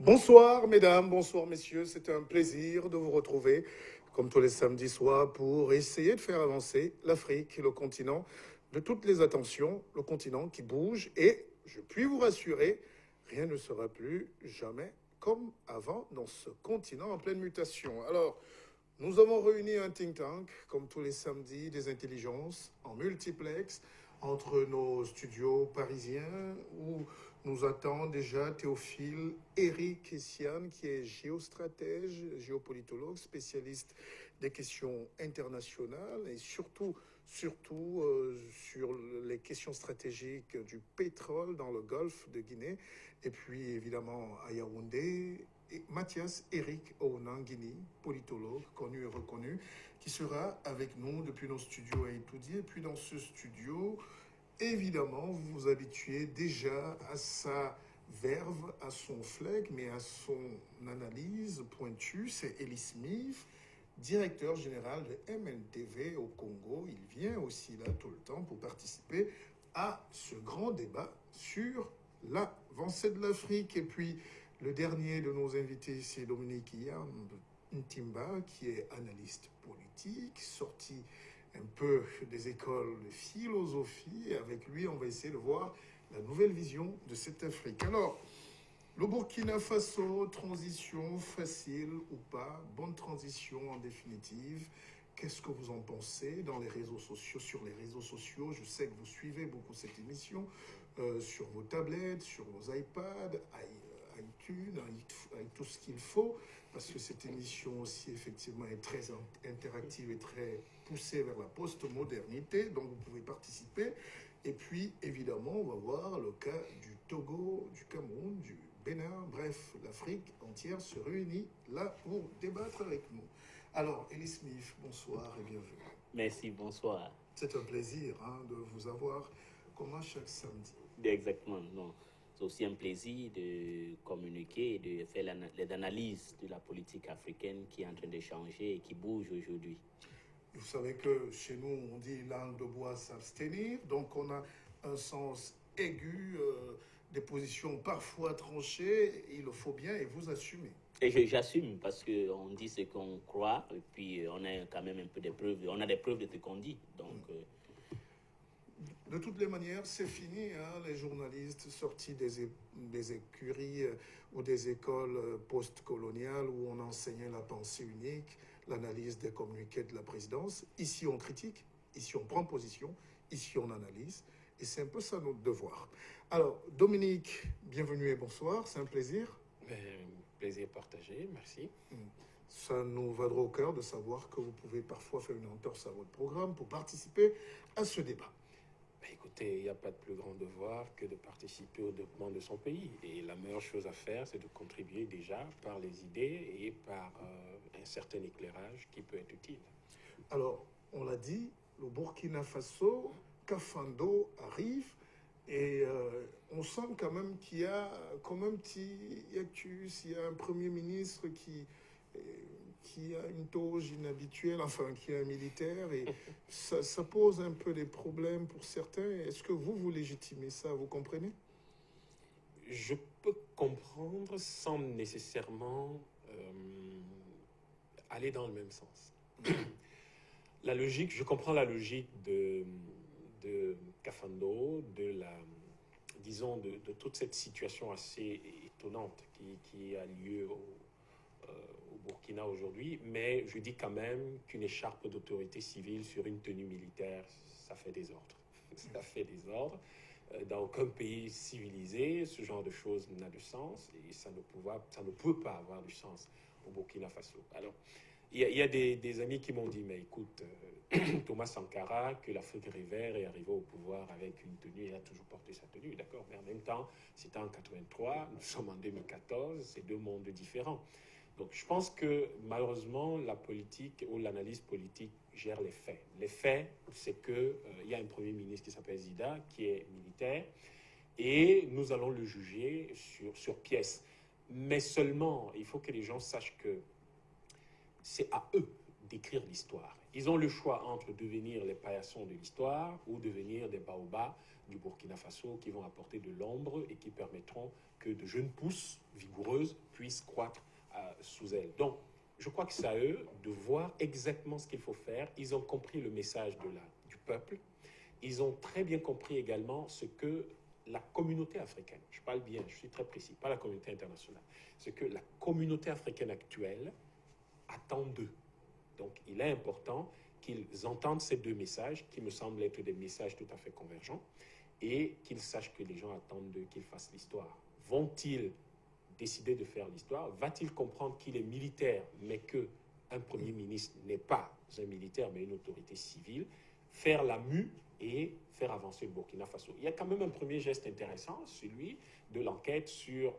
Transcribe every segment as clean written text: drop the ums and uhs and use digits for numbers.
Bonsoir mesdames, bonsoir messieurs, c'est un plaisir de vous retrouver comme tous les samedis soirs pour essayer de faire avancer l'Afrique, le continent de toutes les attentions, le continent qui bouge et je puis vous rassurer, rien ne sera plus jamais comme avant dans ce continent en pleine mutation. Alors, nous avons réuni un think tank, comme tous les samedis, des intelligences en multiplex entre nos studios parisiens où nous attend déjà Théophile Eric Essiane, qui est géostratège, géopolitologue, spécialiste des questions internationales et surtout sur les questions stratégiques du pétrole dans le golfe de Guinée. Et puis évidemment à Yaoundé, et Mathias Eric Onangini, politologue connu et reconnu, qui sera avec nous depuis nos studios à étudier. Et puis dans ce studio, évidemment, vous vous habituez déjà à sa verve, à son flegme, mais à son analyse pointue. C'est Elie Smith, directeur général de MNTV au Congo. Il vient aussi là tout le temps pour participer à ce grand débat sur l'avancée de l'Afrique. Et puis, le dernier de nos invités, c'est Dominique Iyam Ntimba, qui est analyste politique, sorti un peu des écoles de philosophie. Et avec lui, on va essayer de voir la nouvelle vision de cette Afrique. Alors, le Burkina Faso, transition facile ou pas, bonne transition en définitive. Qu'est-ce que vous en pensez dans les réseaux sociaux, sur les réseaux sociaux? Je sais que vous suivez beaucoup cette émission sur vos tablettes, sur vos iPads, iTunes, avec tout ce qu'il faut, parce que cette émission aussi, effectivement, est très interactive et très poussée vers la post-modernité, donc vous pouvez participer. Et puis, évidemment, on va voir le cas du Togo, du Cameroun, du Bénin, bref, l'Afrique entière se réunit là pour débattre avec nous. Alors, Elie Smith, bonsoir et bienvenue. Merci, bonsoir. C'est un plaisir de vous avoir, comme à chaque samedi. Exactement, non. C'est aussi un plaisir de communiquer et de faire l'analyse de la politique africaine qui est en train de changer et qui bouge aujourd'hui. Vous savez que chez nous, on dit langue de bois s'abstenir, donc on a un sens aigu, des positions parfois tranchées, il le faut bien et vous assumez. Et j'assume parce qu'on dit ce qu'on croit et puis on a quand même un peu des preuves, on a des preuves de ce qu'on dit. Donc, De toutes les manières, c'est fini, les journalistes sortis des écuries ou des écoles post-coloniales où on enseignait la pensée unique, l'analyse des communiqués de la présidence. Ici, on critique, ici, on prend position, ici, on analyse. Et c'est un peu ça notre devoir. Alors, Dominique, bienvenue et bonsoir, c'est un plaisir. Plaisir partagé, merci. Ça nous va droit au cœur de savoir que vous pouvez parfois faire une entorse à votre programme pour participer à ce débat. Écoutez, il n'y a pas de plus grand devoir que de participer au développement de son pays. Et la meilleure chose à faire, c'est de contribuer déjà par les idées et par un certain éclairage qui peut être utile. Alors, on l'a dit, le Burkina Faso, Kafando arrive et on sent quand même qu'il y a comme un petit hiatus, il y a un Premier ministre qui a une toge inhabituelle, enfin qui est un militaire, et ça pose un peu des problèmes pour certains. Est-ce que vous légitimez ça, vous comprenez? Je peux comprendre sans nécessairement aller dans le même sens. La logique, je comprends la logique de Kafando, disons, de toute cette situation assez étonnante qui a lieu au Burkina aujourd'hui, mais je dis quand même qu'une écharpe d'autorité civile sur une tenue militaire, ça fait des ordres. Ça fait des ordres. Dans aucun pays civilisé, ce genre de choses n'a de sens et ça ne peut pas avoir du sens au Burkina Faso. Alors, il y a des amis qui m'ont dit, mais écoute, Thomas Sankara, que l'Afrique rêvait, est arrivé au pouvoir avec une tenue, il a toujours porté sa tenue, d'accord, mais en même temps, c'était en 83, nous sommes en 2014, c'est deux mondes différents. Donc, je pense que malheureusement, la politique ou l'analyse politique gère les faits. Les faits, c'est qu'il y a un Premier ministre qui s'appelle Zida, qui est militaire, et nous allons le juger sur pièce. Mais seulement, il faut que les gens sachent que c'est à eux d'écrire l'histoire. Ils ont le choix entre devenir les paillassons de l'histoire ou devenir des baobabs du Burkina Faso qui vont apporter de l'ombre et qui permettront que de jeunes pousses vigoureuses puissent croître sous elles. Donc, je crois que c'est à eux de voir exactement ce qu'il faut faire. Ils ont compris le message du peuple. Ils ont très bien compris également ce que la communauté africaine, je parle bien, je suis très précis, pas la communauté internationale, ce que la communauté africaine actuelle attend d'eux. Donc, il est important qu'ils entendent ces deux messages, qui me semblent être des messages tout à fait convergents, et qu'ils sachent que les gens attendent d'eux qu'ils fassent l'histoire. Vont-ils décider de faire l'histoire? Va-t-il comprendre qu'il est militaire, mais qu'un Premier ministre n'est pas un militaire, mais une autorité civile? Faire la mue et faire avancer le Burkina Faso. Il y a quand même un premier geste intéressant, celui de l'enquête sur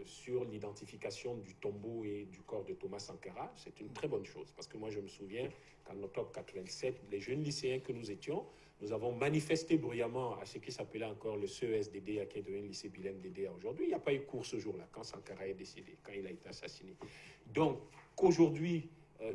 sur l'identification du tombeau et du corps de Thomas Sankara. C'est une très bonne chose, parce que moi, je me souviens qu'en octobre 87, les jeunes lycéens que nous étions, nous avons manifesté bruyamment à ce qui s'appelait encore le CESDD, qui est devenu le lycée Bilem DDA aujourd'hui. Il n'y a pas eu cours ce jour-là, quand Sankara est décédé, quand il a été assassiné. Donc, qu'aujourd'hui,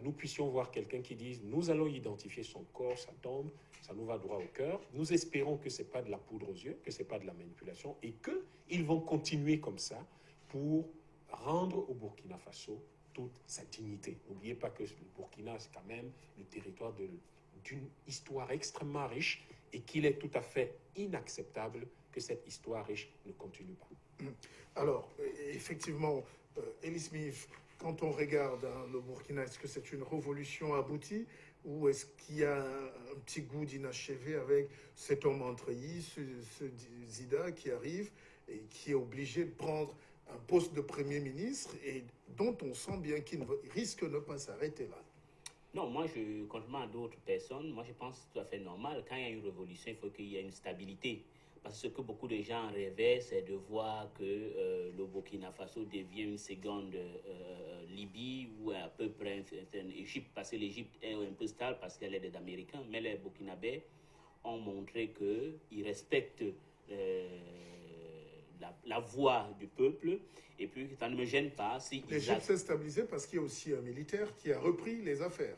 nous puissions voir quelqu'un qui dise « Nous allons identifier son corps, sa tombe, ça nous va droit au cœur. Nous espérons que ce n'est pas de la poudre aux yeux, que ce n'est pas de la manipulation et qu'ils vont continuer comme ça pour rendre au Burkina Faso toute sa dignité. » N'oubliez pas que le Burkina, c'est quand même le territoire d'une histoire extrêmement riche et qu'il est tout à fait inacceptable que cette histoire riche ne continue pas. Alors, effectivement, Elie Smith, quand on regarde le Burkina, est-ce que c'est une révolution aboutie ou est-ce qu'il y a un petit goût d'inachevé avec cet homme entreilly, ce Zida qui arrive et qui est obligé de prendre un poste de Premier ministre et dont on sent bien qu'il risque de ne pas s'arrêter là? Non, moi, contrairement à d'autres personnes, moi je pense que c'est tout à fait normal. Quand il y a une révolution, il faut qu'il y ait une stabilité. Parce que ce que beaucoup de gens rêvaient, c'est de voir que le Burkina Faso devient une seconde Libye ou à peu près une Égypte, parce que l'Égypte est un peu stable parce qu'elle est des Américains. Mais les Burkinabés ont montré qu'ils respectent la voix du peuple. Et puis, ça ne me gêne pas. Si l'Égypte s'est stabilisée parce qu'il y a aussi un militaire qui a repris les affaires.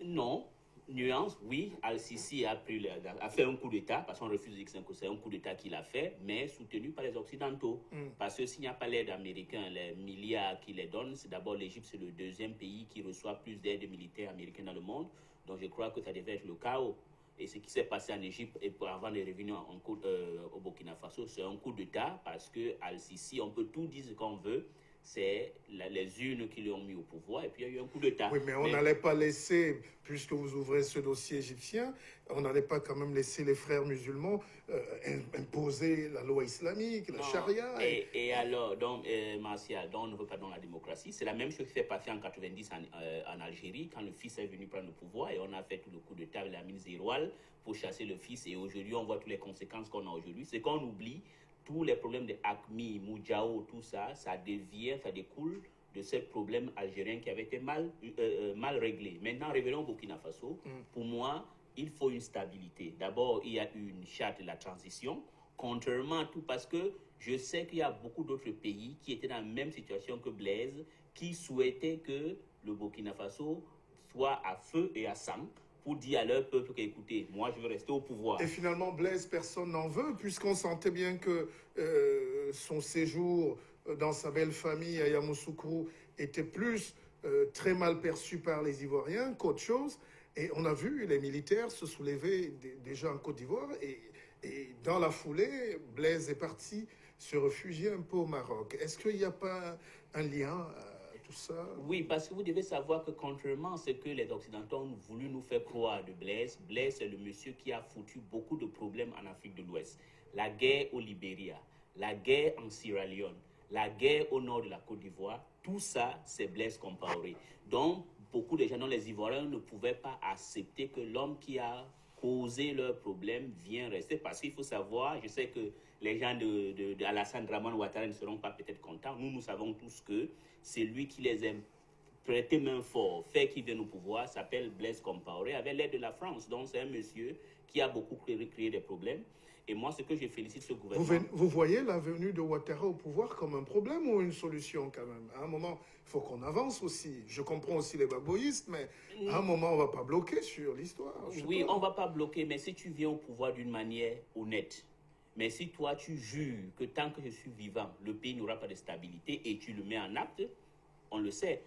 Non. Nuance, oui, Al-Sisi a fait un coup d'État, parce qu'on refuse de dire que c'est un coup d'État qu'il a fait, mais soutenu par les Occidentaux. Parce que s'il n'y a pas l'aide américaine, les milliards qui les donnent, c'est d'abord l'Égypte, c'est le deuxième pays qui reçoit plus d'aide militaire américaine dans le monde. Donc je crois que ça devait être le chaos. Et ce qui s'est passé en Égypte, et avant de revenir au Burkina Faso, c'est un coup d'État, parce que Al-Sisi, on peut tout dire ce qu'on veut, c'est les urnes qui l'ont mis au pouvoir, et puis il y a eu un coup d'État. Oui, mais on n'allait pas laisser, puisque vous ouvrez ce dossier égyptien, on n'allait pas quand même laisser les frères musulmans imposer la loi islamique, la charia. Et alors, donc, Martial, donc on ne veut pas dans la démocratie. C'est la même chose qui s'est passée en 90 en Algérie, quand le fils est venu prendre le pouvoir, et on a fait tout le coup d'État avec la mine Zéroal pour chasser le fils, et aujourd'hui, on voit toutes les conséquences qu'on a aujourd'hui. C'est qu'on oublie tous les problèmes de Acmi, Moudjao, tout ça, ça découle de ces problèmes algériens qui avaient été mal réglés. Maintenant, revenons au Burkina Faso. Pour moi, il faut une stabilité. D'abord, il y a une charte de la transition, contrairement à tout, parce que je sais qu'il y a beaucoup d'autres pays qui étaient dans la même situation que Blaise, qui souhaitaient que le Burkina Faso soit à feu et à sang, pour dire à leur peuple qu'écoutez, moi je veux rester au pouvoir. Et finalement, Blaise, personne n'en veut, puisqu'on sentait bien que son séjour dans sa belle famille à Yamoussoukro était plus très mal perçu par les Ivoiriens qu'autre chose. Et on a vu les militaires se soulever déjà en Côte d'Ivoire. Et dans la foulée, Blaise est parti se réfugier un peu au Maroc. Est-ce qu'il n'y a pas un lien tout ça? Oui, parce que vous devez savoir que contrairement à ce que les Occidentaux ont voulu nous faire croire de Blaise, Blaise c'est le monsieur qui a foutu beaucoup de problèmes en Afrique de l'Ouest. La guerre au Libéria, la guerre en Sierra Leone, la guerre au nord de la Côte d'Ivoire, tout ça c'est Blaise Compaoré. Donc, beaucoup de gens, les Ivoiriens, ne pouvaient pas accepter que l'homme qui a causé leurs problèmes vienne rester. Parce qu'il faut savoir, je sais que les gens d'Alassane Dramane Ouattara ne seront pas peut-être contents. Nous savons tous que c'est lui qui les a prêter main fort, faire qu'il vienne au pouvoir, s'appelle Blaise Compaoré, avec l'aide de la France. Donc c'est un monsieur qui a beaucoup créé des problèmes. Et moi, ce que je félicite ce gouvernement... Vous voyez la venue de Ouattara au pouvoir comme un problème ou une solution quand même? À un moment, il faut qu'on avance aussi. Je comprends aussi les baboïstes, mais à un moment, on ne va pas bloquer sur l'histoire. Oui, on ne va pas bloquer, mais si tu viens au pouvoir d'une manière honnête, mais si toi, tu jures que tant que je suis vivant, le pays n'aura pas de stabilité et tu le mets en acte, on le sait.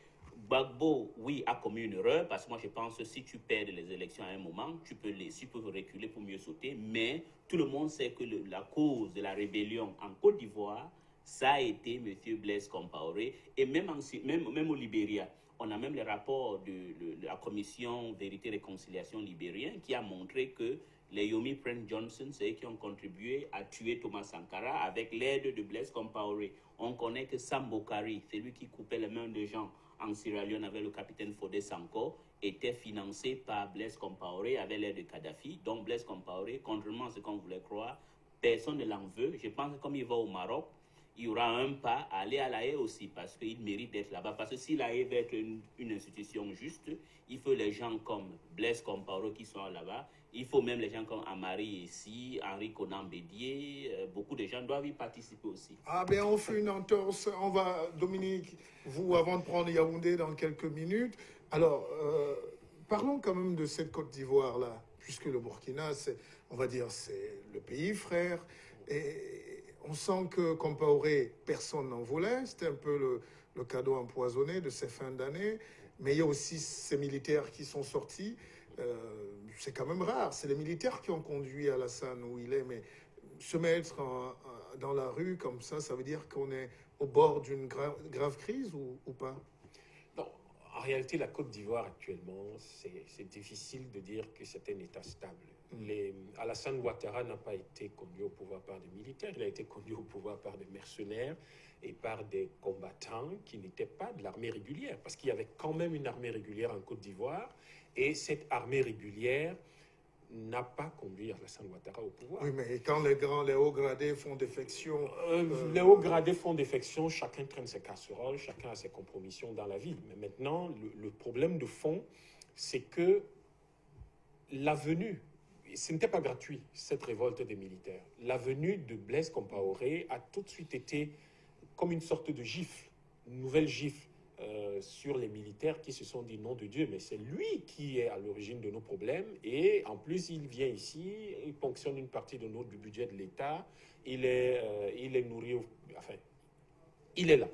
Gbagbo, oui, a commis une erreur, parce que moi je pense que si tu perds les élections à un moment, tu peux reculer pour mieux sauter, mais tout le monde sait que la cause de la rébellion en Côte d'Ivoire, ça a été M. Blaise Compaoré, et même au Libéria, on a même les rapports de la commission Vérité-Réconciliation libérienne qui a montré que les Yomi Prince Johnson, c'est eux qui ont contribué à tuer Thomas Sankara avec l'aide de Blaise Compaoré. On connaît que Sam Bokari, celui qui coupait les mains de gens en Sierra Leone avec le capitaine Fodé Sanko, était financé par Blaise Compaoré avec l'aide de Kadhafi. Donc Blaise Compaoré, contrairement à ce qu'on voulait croire, personne ne l'en veut. Je pense que comme il va au Maroc, il y aura un pas à aller à la Haye aussi, parce qu'il mérite d'être là-bas. Parce que si la Haye veut être une institution juste, il faut les gens comme Blaise Compaoré qui sont là-bas. Il faut même les gens comme Amari ici, Henri Conan Bédier, beaucoup de gens doivent y participer aussi. Ah bien, on fait une entorse. On va, Dominique, vous, avant de prendre Yaoundé dans quelques minutes. Alors, parlons quand même de cette Côte d'Ivoire-là, puisque le Burkina, on va dire, c'est le pays frère. Et on sent que Compaoré, personne n'en voulait. C'était un peu le cadeau empoisonné de ces fins d'année. Mais il y a aussi ces militaires qui sont sortis. C'est quand même rare. C'est les militaires qui ont conduit Alassane où il est. Mais se mettre dans la rue comme ça veut dire qu'on est au bord d'une grave crise ou pas? Non, en réalité, la Côte d'Ivoire actuellement, c'est difficile de dire que c'est un État stable. Alassane Ouattara n'a pas été conduit au pouvoir par des militaires, il a été conduit au pouvoir par des mercenaires et par des combattants qui n'étaient pas de l'armée régulière, parce qu'il y avait quand même une armée régulière en Côte d'Ivoire, et cette armée régulière n'a pas conduit Alassane Ouattara au pouvoir. Oui, mais quand les hauts gradés font défection... Les hauts gradés font défection, chacun traîne ses casseroles, chacun a ses compromissions dans la vie. Mais maintenant, le problème de fond, c'est que la venue, ce n'était pas gratuit, cette révolte des militaires. La venue de Blaise Compaoré a tout de suite été comme une sorte de gifle, une nouvelle gifle sur les militaires qui se sont dit non de Dieu, mais c'est lui qui est à l'origine de nos problèmes. Et en plus, il vient ici, il ponctionne une partie du budget de l'État, il est nourri, enfin, il est là,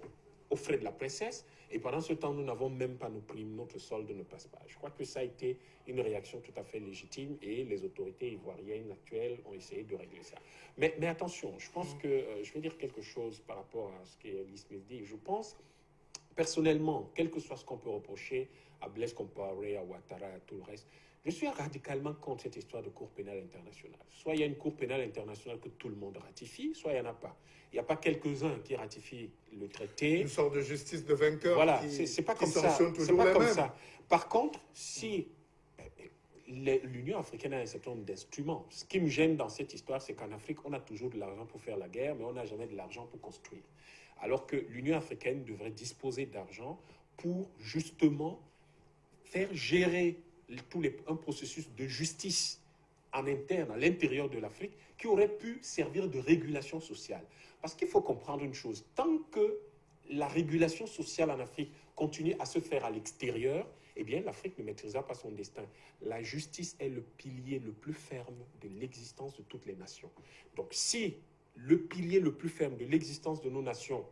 aux frais de la princesse. Et pendant ce temps, nous n'avons même pas nos primes, notre solde ne passe pas. Je crois que ça a été une réaction tout à fait légitime et les autorités ivoiriennes actuelles ont essayé de régler ça. Mais attention, je pense que je vais dire quelque chose par rapport à ce qu'Elie Smith dit. Je pense, personnellement, quel que soit ce qu'on peut reprocher à Blaise Compaoré, à Ouattara, à tout le reste, je suis radicalement contre cette histoire de Cour pénale internationale. Soit il y a une Cour pénale internationale que tout le monde ratifie, soit il n'y en a pas. Il n'y a pas quelques-uns qui ratifient le traité. Une sorte de justice de vainqueur. Voilà, c'est pas comme ça. C'est pas comme ça. Par contre, si l'Union africaine a un certain nombre d'instruments, ce qui me gêne dans cette histoire, c'est qu'en Afrique, on a toujours de l'argent pour faire la guerre, mais on n'a jamais de l'argent pour construire. Alors que l'Union africaine devrait disposer d'argent pour justement faire gérer un processus de justice en interne, à l'intérieur de l'Afrique, qui aurait pu servir de régulation sociale. Parce qu'il faut comprendre une chose, tant que la régulation sociale en Afrique continue à se faire à l'extérieur, eh bien l'Afrique ne maîtrisera pas son destin. La justice est le pilier le plus ferme de l'existence de toutes les nations. Donc si le pilier le plus ferme de l'existence de nos nations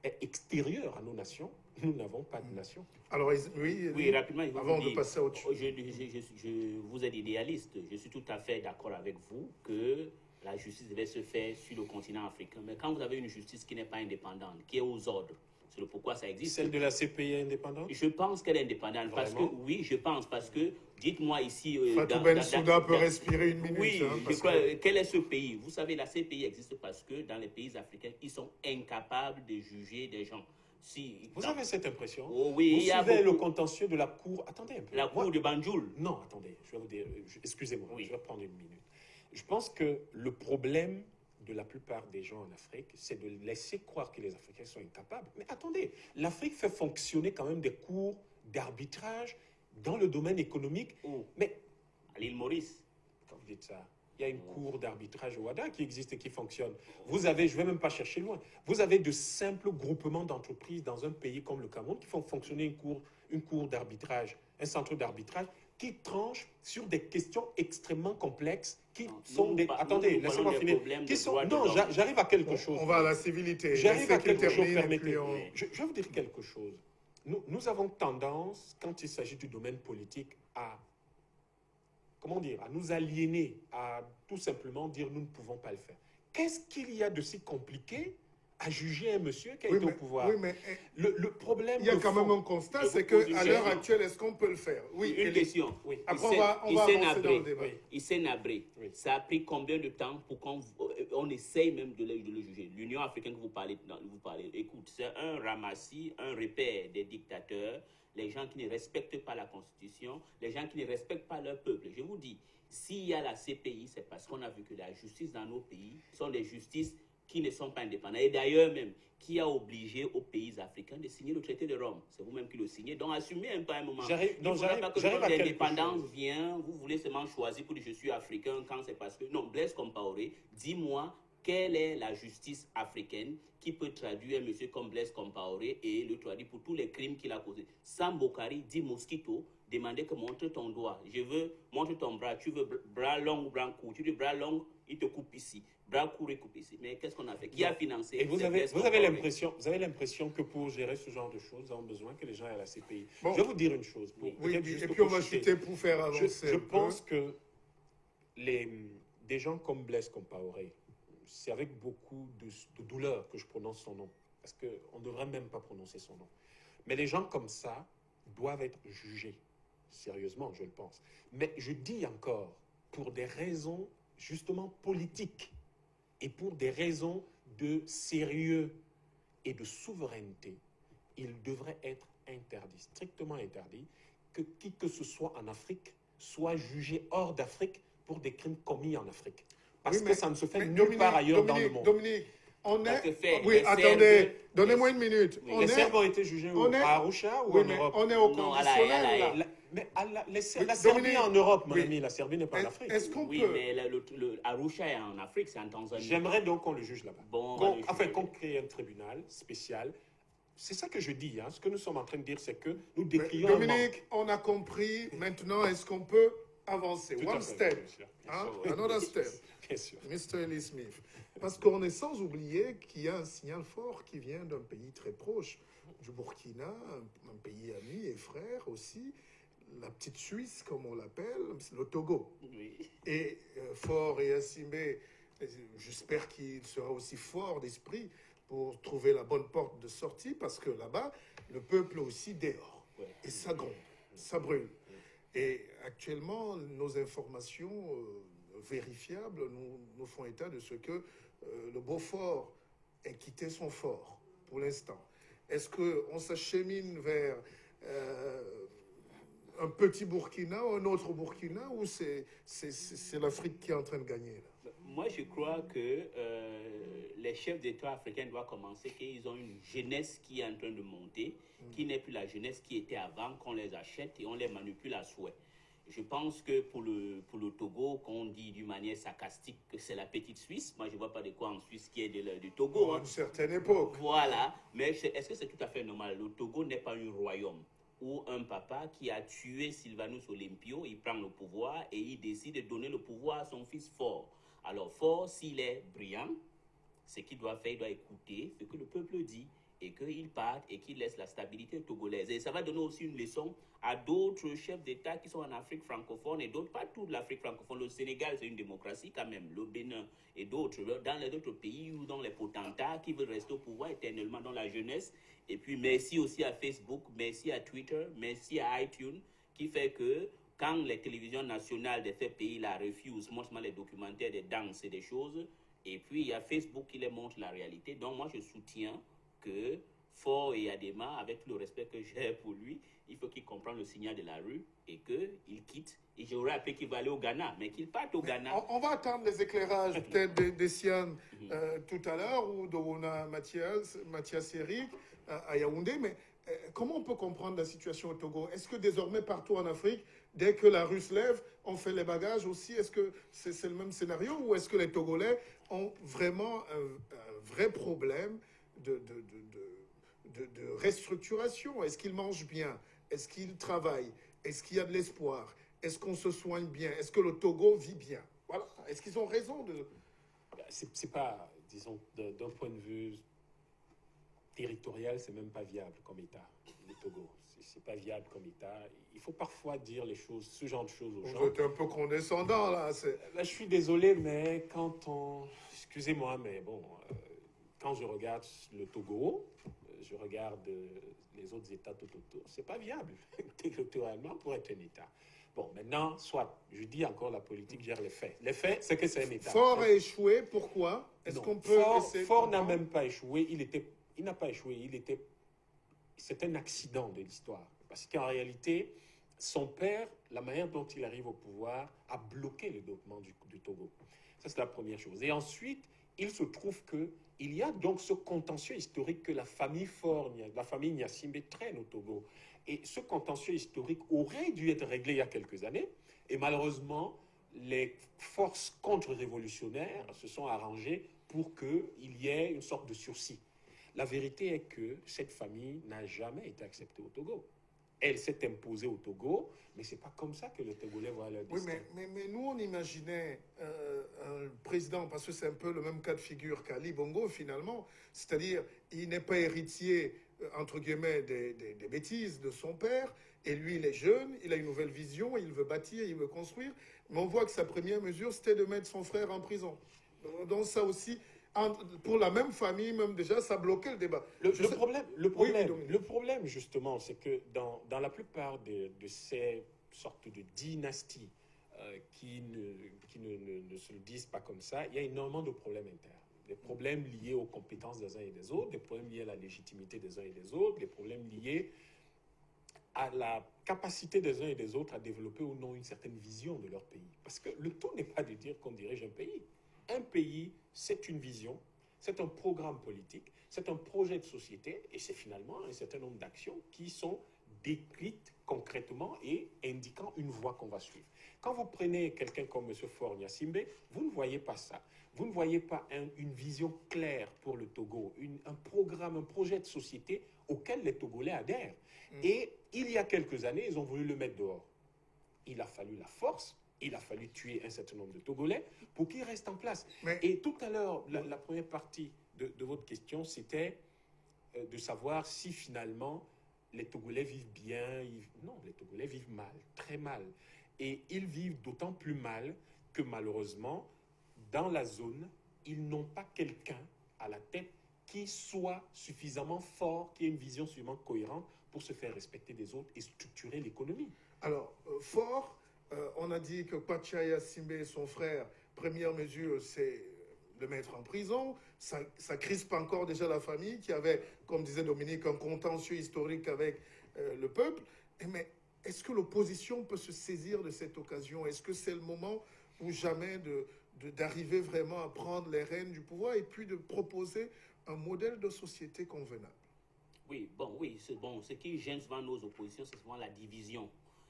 est extérieur à nos nations, nous n'avons pas de nation. Alors, oui, rapidement, avant de passer à autre chose. Vous êtes idéaliste. Je suis tout à fait d'accord avec vous que la justice devait se faire sur le continent africain. Mais quand vous avez une justice qui n'est pas indépendante, qui est aux ordres, c'est le pourquoi ça existe. Celle de la CPI est indépendante? Je pense qu'elle est indépendante. Parce que, oui, je pense. Parce que, dites-moi ici... Fatou Bensouda peut respirer une minute. Oui, hein, quel est ce pays? Vous savez, la CPI existe parce que dans les pays africains, ils sont incapables de juger des gens. Vous avez cette impression? Oh, oui, vous suivez le contentieux de la cour... Attendez un peu. La cour de Banjul. Non, attendez, je vais vous dire... Excusez-moi, oui. Je vais prendre une minute. Je pense que le problème de la plupart des gens en Afrique, c'est de laisser croire que les Africains sont incapables. Mais attendez, l'Afrique fait fonctionner quand même des cours d'arbitrage dans le domaine économique. Où? Mais À l'île Maurice. quand vous dites ça, il y a une cour d'arbitrage au WADA qui existe et qui fonctionne. Vous avez, je ne vais même pas chercher loin, vous avez de simples groupements d'entreprises dans un pays comme le Cameroun qui font fonctionner une cour d'arbitrage, un centre d'arbitrage qui tranche sur des questions extrêmement complexes qui sont des... Attendez, laissez-moi finir. Qui sont, non, j'arrive à quelque chose. On va à la civilité. J'arrive à quelque chose, termine, permettez. on... Je vais vous dire quelque chose. Nous avons tendance, quand il s'agit du domaine politique, à, comment dire, à nous aliéner, à tout simplement dire nous ne pouvons pas le faire. Qu'est-ce qu'il y a de si compliqué à juger un monsieur qui a été au pouvoir? Oui, mais le problème... il y a quand même un constat, c'est qu'à l'heure actuelle, est-ce qu'on peut le faire? Oui, une question. Oui. Après, on va avancer dans le débat. Il s'est nabré. Oui. Ça a pris combien de temps pour qu'on essaye même de le juger? L'Union africaine que vous parlez, écoute, c'est un ramassis, un repère des dictateurs, les gens qui ne respectent pas la Constitution, les gens qui ne respectent pas leur peuple. Je vous dis, s'il y a la CPI, c'est parce qu'on a vu que la justice dans nos pays sont des justices qui ne sont pas indépendants. Et d'ailleurs même, qui a obligé aux pays africains de signer le traité de Rome. C'est vous-même qui le signez. Donc assumez un peu un moment. J'arrive Pas que l'indépendance vient, vous voulez seulement choisir pour dire je suis africain quand c'est parce que... Non, Blaise Compaoré, dis-moi quelle est la justice africaine qui peut traduire un monsieur comme Blaise Compaoré et le traduire pour tous les crimes qu'il a causés. Sam Bokari dit Mosquito, demandez que montre ton doigt. Je veux, montre ton bras. Tu veux bras long ou bras court? Tu veux bras long, il te coupe ici. Bras court et coupe ici. Mais qu'est-ce qu'on a fait? Qui a financé? Et vous avez l'impression que pour gérer ce genre de choses, nous avons besoin que les gens aient à la CPI. Bon. Je vais vous dire une chose. Oui, et puis on va chuter pour faire avancer. Je pense que des gens comme Blaise Compaoré, c'est avec beaucoup de douleur que je prononce son nom. Parce qu'on ne devrait même pas prononcer son nom. Mais les gens comme ça doivent être jugés. Sérieusement, je le pense. Mais je dis encore, pour des raisons justement politiques et pour des raisons de sérieux et de souveraineté, il devrait être interdit, strictement interdit, que qui que ce soit en Afrique soit jugé hors d'Afrique pour des crimes commis en Afrique. Parce que ça ne se fait nulle part ailleurs dans le monde. Dominique, on est... Oui, attendez, donnez-moi une minute. Oui. Les Serbes ont été jugés à Arusha ou en Europe? On est au Non, conditionnel, là. Mais la Serbie est en Europe, mon oui. ami. La Serbie n'est pas en Afrique. Est-ce qu'on Oui, peut... mais Arusha est en Afrique, c'est en Tanzanie. J'aimerais donc qu'on le juge là-bas. Bon, Qu'on crée un tribunal spécial. C'est ça que je dis. Ce que nous sommes en train de dire, c'est que nous décrions... Dominique, on a compris. Maintenant, est-ce qu'on peut avancer? Tout à One fait, step. bien sûr. Another step. Bien sûr. Mr. Ellie Smith. Parce qu'on est sans oublier qu'il y a un signal fort qui vient d'un pays très proche, du Burkina, un pays ami et frère aussi, la petite Suisse, comme on l'appelle, le Togo. Oui. Et Faure et Assimé, j'espère qu'il sera aussi fort d'esprit pour trouver la bonne porte de sortie, parce que là-bas, le peuple est aussi dehors. Ouais. Et ça gronde, ça brûle. Et actuellement, nos informations vérifiables nous font état de ce que le Beaufort ait quitté son fort, pour l'instant. Est-ce qu'on s'achemine vers un petit Burkina ou un autre Burkina, ou c'est l'Afrique qui est en train de gagner là? Moi, je crois que les chefs d'État africains doivent commencer qu'ils ont une jeunesse qui est en train de monter, qui n'est plus la jeunesse qui était avant, qu'on les achète et on les manipule à souhait. Je pense que pour le Togo, qu'on dit d'une manière sarcastique que c'est la petite Suisse, moi je ne vois pas de quoi en Suisse qui est du Togo. À une certaine époque. Voilà, mais est-ce que c'est tout à fait normal? Le Togo n'est pas un royaume où un papa qui a tué Sylvanus Olympio, il prend le pouvoir et il décide de donner le pouvoir à son fils Faure. Alors Faure, s'il est brillant, ce qu'il doit faire, il doit écouter ce que le peuple dit et qu'il parte et qu'il laisse la stabilité togolaise. Et ça va donner aussi une leçon à d'autres chefs d'État qui sont en Afrique francophone et d'autres, pas toute l'Afrique francophone. Le Sénégal, c'est une démocratie quand même, le Bénin et d'autres, dans les autres pays où dans les potentats qui veulent rester au pouvoir éternellement dans la jeunesse. Et puis merci aussi à Facebook, merci à Twitter, merci à iTunes, qui fait que quand les télévisions nationales de ces pays-là refusent, montrent les documentaires des danses et des choses, et puis il y a Facebook qui les montre la réalité. Donc moi je soutiens que Faure et Adema, avec tout le respect que j'ai pour lui, il faut qu'il comprenne le signal de la rue et qu'il quitte. Et j'aurais appelé qu'il va aller au Ghana, mais qu'il parte au Ghana. On va attendre les éclairages peut-être d'Essiane tout à l'heure, ou de Mathias Eric à Yaoundé, mais comment on peut comprendre la situation au Togo? Est-ce que désormais, partout en Afrique, dès que la rue se lève, on fait les bagages aussi? Est-ce que c'est le même scénario ou est-ce que les Togolais ont vraiment un vrai problème de restructuration? Est-ce qu'ils mangent bien? Est-ce qu'ils travaillent? Est-ce qu'il y a de l'espoir? Est-ce qu'on se soigne bien? Est-ce que le Togo vit bien? Voilà. Est-ce qu'ils ont raison de... C'est pas, disons, d'un point de vue territorial, c'est même pas viable comme État, le Togo. C'est pas viable comme État. Il faut parfois dire les choses, ce genre de choses aux gens. Vous êtes un peu condescendant, là. Là, je suis désolé, mais quand on... Excusez-moi, mais bon, quand je regarde le Togo, je regarde les autres États tout autour, c'est pas viable territorialement pour être un État. Bon, maintenant, soit, je dis encore, la politique gère les faits. Les faits, c'est que c'est un État. Fort a échoué, pourquoi? Est-ce qu'on peut essayer... Fort n'a même pas échoué, il n'a pas échoué, c'est un accident de l'histoire. Parce qu'en réalité, son père, la manière dont il arrive au pouvoir, a bloqué le développement du Togo. Ça, c'est la première chose. Et ensuite, il se trouve qu'il y a donc ce contentieux historique que la famille Faure, la famille Gnassingbé traîne au Togo. Et ce contentieux historique aurait dû être réglé il y a quelques années. Et malheureusement, les forces contre-révolutionnaires se sont arrangées pour qu'il y ait une sorte de sursis. La vérité est que cette famille n'a jamais été acceptée au Togo. Elle s'est imposée au Togo, mais ce n'est pas comme ça que les Togolais voient leur destin. Oui, mais nous, on imaginait un président, parce que c'est un peu le même cas de figure qu'Ali Bongo, finalement. C'est-à-dire, il n'est pas héritier, entre guillemets, des bêtises de son père, et lui, il est jeune, il a une nouvelle vision, il veut bâtir, il veut construire, mais on voit que sa première mesure, c'était de mettre son frère en prison. Donc ça aussi... Pour la même famille, même déjà, ça bloquait le débat. Le problème, justement, c'est que dans la plupart de ces sortes de dynasties qui ne se le disent pas comme ça, il y a énormément de problèmes internes. Des problèmes liés aux compétences des uns et des autres, des problèmes liés à la légitimité des uns et des autres, des problèmes liés à la capacité des uns et des autres à développer ou non une certaine vision de leur pays. Parce que le tout n'est pas de dire qu'on dirige un pays. Un pays, c'est une vision, c'est un programme politique, c'est un projet de société et c'est finalement un certain nombre d'actions qui sont décrites concrètement et indiquant une voie qu'on va suivre. Quand vous prenez quelqu'un comme M. Faure Gnassingbé, vous ne voyez pas ça. Vous ne voyez pas une vision claire pour le Togo, un programme, un projet de société auquel les Togolais adhèrent. Et il y a quelques années, ils ont voulu le mettre dehors. Il a fallu la force. Il a fallu tuer un certain nombre de Togolais pour qu'ils restent en place. Et tout à l'heure, la première partie de votre question, c'était de savoir si finalement les Togolais vivent bien. Non, les Togolais vivent mal, très mal. Et ils vivent d'autant plus mal que malheureusement, dans la zone, ils n'ont pas quelqu'un à la tête qui soit suffisamment fort, qui ait une vision suffisamment cohérente pour se faire respecter des autres et structurer l'économie. Alors, Faure... on a dit que Kwacha Gnassingbé, son frère, première mesure, c'est le mettre en prison. Ça crispe encore déjà la famille qui avait, comme disait Dominique, un contentieux historique avec le peuple. Mais est-ce que l'opposition peut se saisir de cette occasion? Est-ce que c'est le moment ou jamais d'arriver vraiment à prendre les rênes du pouvoir et puis de proposer un modèle de société convenable? Oui, c'est bon. Ce qui gêne souvent nos oppositions, c'est souvent la division.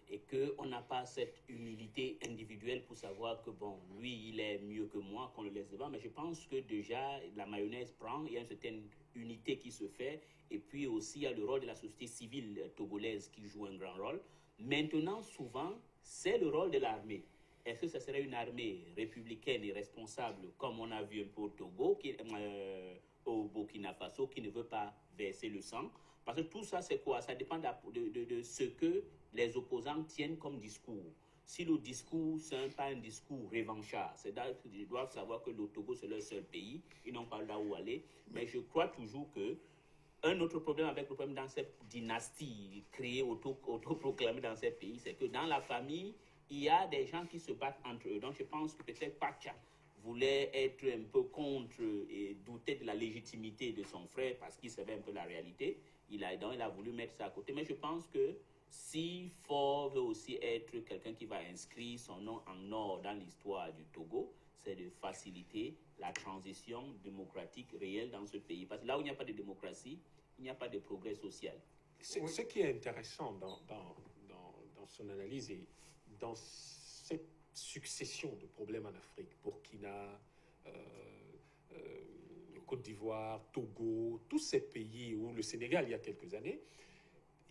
Et qu'on n'a pas cette humilité individuelle pour savoir que, bon, lui, il est mieux que moi, qu'on le laisse devant. Mais je pense que déjà, la mayonnaise prend, il y a une certaine unité qui se fait. Et puis aussi, il y a le rôle de la société civile togolaise qui joue un grand rôle. Maintenant, souvent, c'est le rôle de l'armée. Est-ce que ça serait une armée républicaine et responsable, comme on a vu un peu au Togo, au Burkina Faso, qui ne veut pas verser le sang? Parce que tout ça, c'est quoi? Ça dépend de ce que les opposants tiennent comme discours. Si le discours, ce n'est pas un discours revanchard, c'est-à-dire qu'ils doivent savoir que le Togo, c'est leur seul pays, ils n'ont pas là où aller. Mais je crois toujours que un autre problème avec le problème dans cette dynastie créée, autoproclamée dans ces pays, c'est que dans la famille, il y a des gens qui se battent entre eux. Donc je pense que peut-être Kwacha voulait être un peu contre et douter de la légitimité de son frère parce qu'il savait un peu la réalité. Il a voulu mettre ça à côté. Mais je pense que si Faure veut aussi être quelqu'un qui va inscrire son nom en or dans l'histoire du Togo, c'est de faciliter la transition démocratique réelle dans ce pays. Parce que là où il n'y a pas de démocratie, il n'y a pas de progrès social. Ce qui est intéressant dans son analyse et dans cette succession de problèmes en Afrique, Burkina, Côte d'Ivoire, Togo, tous ces pays, ou le Sénégal il y a quelques années,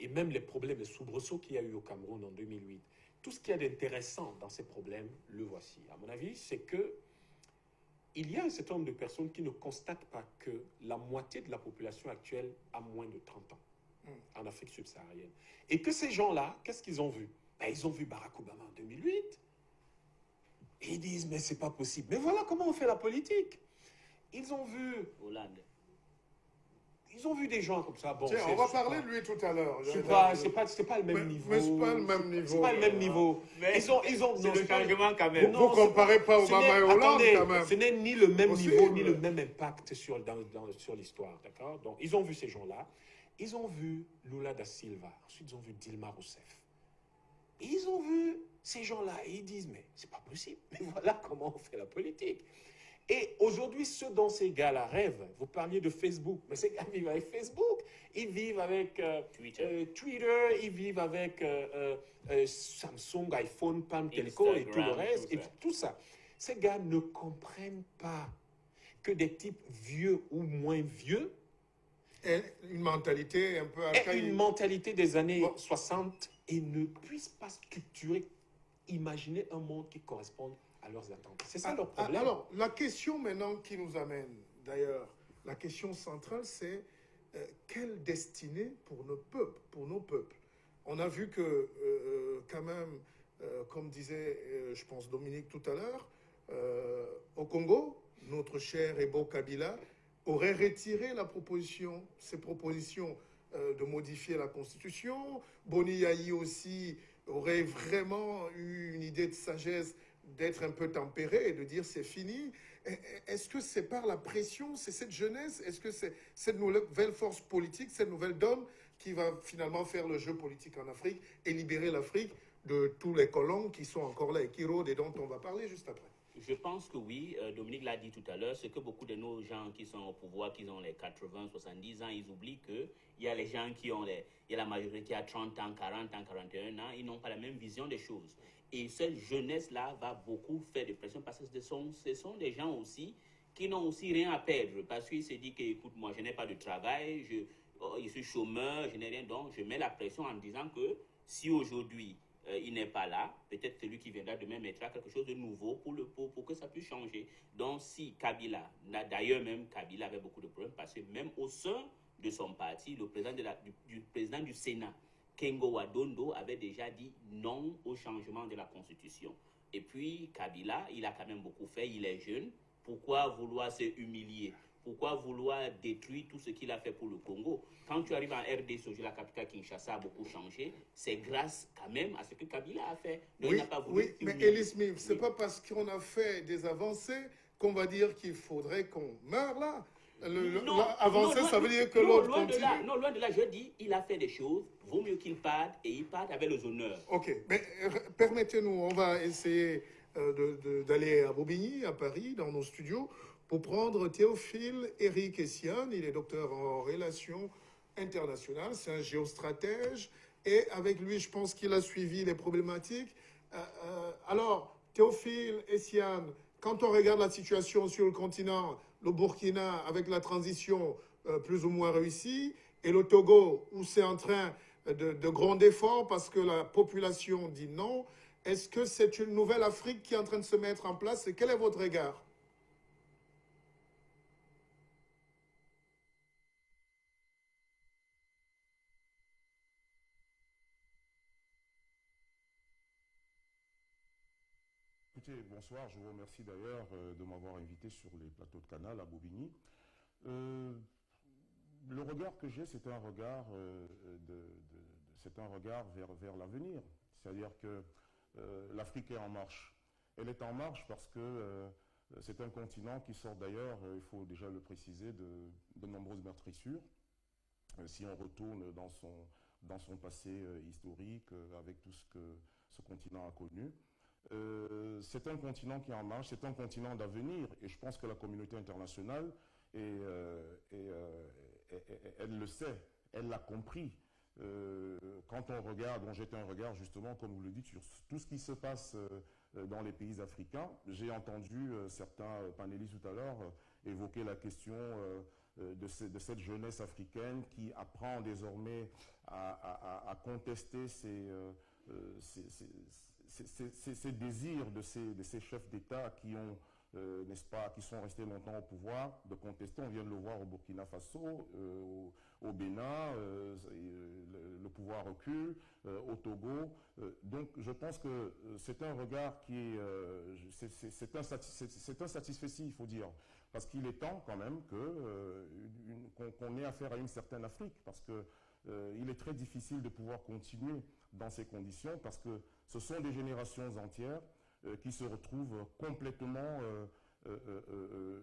et même les problèmes et soubresauts qu'il y a eu au Cameroun en 2008, tout ce qu'il y a d'intéressant dans ces problèmes, le voici. À mon avis, c'est que il y a un certain nombre de personnes qui ne constatent pas que la moitié de la population actuelle a moins de 30 ans en Afrique subsaharienne. Et que ces gens-là, qu'est-ce qu'ils ont vu? Ben, ils ont vu Barack Obama en 2008. Et ils disent, mais c'est pas possible. Mais voilà comment on fait la politique. Ils ont vu Hollande. Ils ont vu des gens comme ça. Bon, tiens, on va parler de lui tout à l'heure. C'est pas le même niveau. Mais c'est pas le même niveau. C'est pas le même niveau. Mais ils ont c'est le changement quand même. Vous comparez pas Obama et Hollande quand même. Ce n'est ni le même niveau, ni le même impact sur l'histoire. D'accord? Donc, ils ont vu ces gens-là. Ils ont vu Lula da Silva. Ensuite, ils ont vu Dilma Rousseff. Et ils ont vu ces gens-là. Et ils disent, mais c'est pas possible. Mais voilà comment on fait la politique. Et aujourd'hui, ce dont ces gars-là rêvent, vous parliez de Facebook, mais ces gars vivent avec Facebook, ils vivent avec Twitter, ils vivent avec Samsung, iPhone, Palm Telco et tout le reste, et tout ça. Ces gars ne comprennent pas que des types vieux ou moins vieux aient une mentalité un peu archaïque. Une mentalité des années 60 et ne puissent pas structurer, imaginer un monde qui corresponde à leurs attentes. C'est ça leur problème. Alors, la question maintenant qui nous amène, d'ailleurs, la question centrale, c'est quelle destinée pour nos peuples, On a vu que, quand même, comme disait, je pense, Dominique tout à l'heure, au Congo, notre cher et beau Kabila aurait retiré ses propositions de modifier la Constitution. Boni Yayi aussi aurait vraiment eu une idée de sagesse d'être un peu tempéré et de dire c'est fini. Est-ce que c'est par la pression, c'est cette jeunesse, est-ce que c'est cette nouvelle force politique, cette nouvelle donne qui va finalement faire le jeu politique en Afrique et libérer l'Afrique de tous les colons qui sont encore là et qui rôdent et dont on va parler juste après? Je pense que oui, Dominique l'a dit tout à l'heure, c'est que beaucoup de nos gens qui sont au pouvoir, qui ont les 80, 70 ans, ils oublient qu'il y a les gens qui ont il y a la majorité qui a 30 ans, 40 ans, 41 ans, ils n'ont pas la même vision des choses. Et cette jeunesse-là va beaucoup faire de pression parce que ce sont des gens aussi qui n'ont aussi rien à perdre. Parce qu'ils se disent que, écoute, moi, je n'ai pas de travail, je suis chômeur, je n'ai rien. Donc, je mets la pression en disant que si aujourd'hui, il n'est pas là, peut-être celui qui viendra demain mettra quelque chose de nouveau pour que ça puisse changer. Donc, si Kabila, d'ailleurs même Kabila avait beaucoup de problèmes parce que même au sein de son parti, le président, du président du Sénat, Kengo Wadondo, avait déjà dit non au changement de la Constitution. Et puis, Kabila, il a quand même beaucoup fait, il est jeune. Pourquoi vouloir se humilier? Pourquoi vouloir détruire tout ce qu'il a fait pour le Congo? Quand tu arrives en RDC, la capitale Kinshasa a beaucoup changé, c'est grâce quand même à ce que Kabila a fait. Donc, oui, il n'a pas voulu mais Elie Smith, c'est pas parce qu'on a fait des avancées qu'on va dire qu'il faudrait qu'on meure là. Avancer, ça veut dire que l'autre continue. Loin de là, je dis, il a fait des choses, vaut mieux qu'il parte, et il parte avec les honneurs. Ok, mais permettez-nous, on va essayer d'aller à Bobigny, à Paris, dans nos studios, pour prendre Théophile Eric Essiane. Il est docteur en relations internationales, c'est un géostratège, et avec lui, je pense qu'il a suivi les problématiques. Alors, Théophile Essiane, quand on regarde la situation sur le continent, le Burkina avec la transition plus ou moins réussie, et le Togo où c'est en train de grands efforts parce que la population dit non, est-ce que c'est une nouvelle Afrique qui est en train de se mettre en place et quel est votre regard? Écoutez, bonsoir, je vous remercie d'ailleurs de m'avoir invité sur les plateaux de Canal à Bobigny. Le regard que j'ai, c'est un regard, vers l'avenir. C'est-à-dire que l'Afrique est en marche. Elle est en marche parce que c'est un continent qui sort d'ailleurs, il faut déjà le préciser, de nombreuses meurtrissures. Si on retourne dans son passé historique, avec tout ce que ce continent a connu. C'est un continent qui est en marche, c'est un continent d'avenir et je pense que la communauté internationale elle le sait, elle l'a compris. quand on jette un regard justement, comme vous le dites, sur tout ce qui se passe dans les pays africains, j'ai entendu certains panélistes tout à l'heure évoquer la question de cette jeunesse africaine qui apprend désormais à contester ces désirs de ces chefs d'État qui ont, n'est-ce pas, qui sont restés longtemps au pouvoir, de contester. On vient de le voir au Burkina Faso, au Bénin, le pouvoir recule, au Togo. Donc je pense que c'est un regard qui est, c'est insatisfait, il faut dire. Parce qu'il est temps quand même qu'on ait affaire à une certaine Afrique, parce que il est très difficile de pouvoir continuer dans ces conditions, parce que ce sont des générations entières qui se retrouvent complètement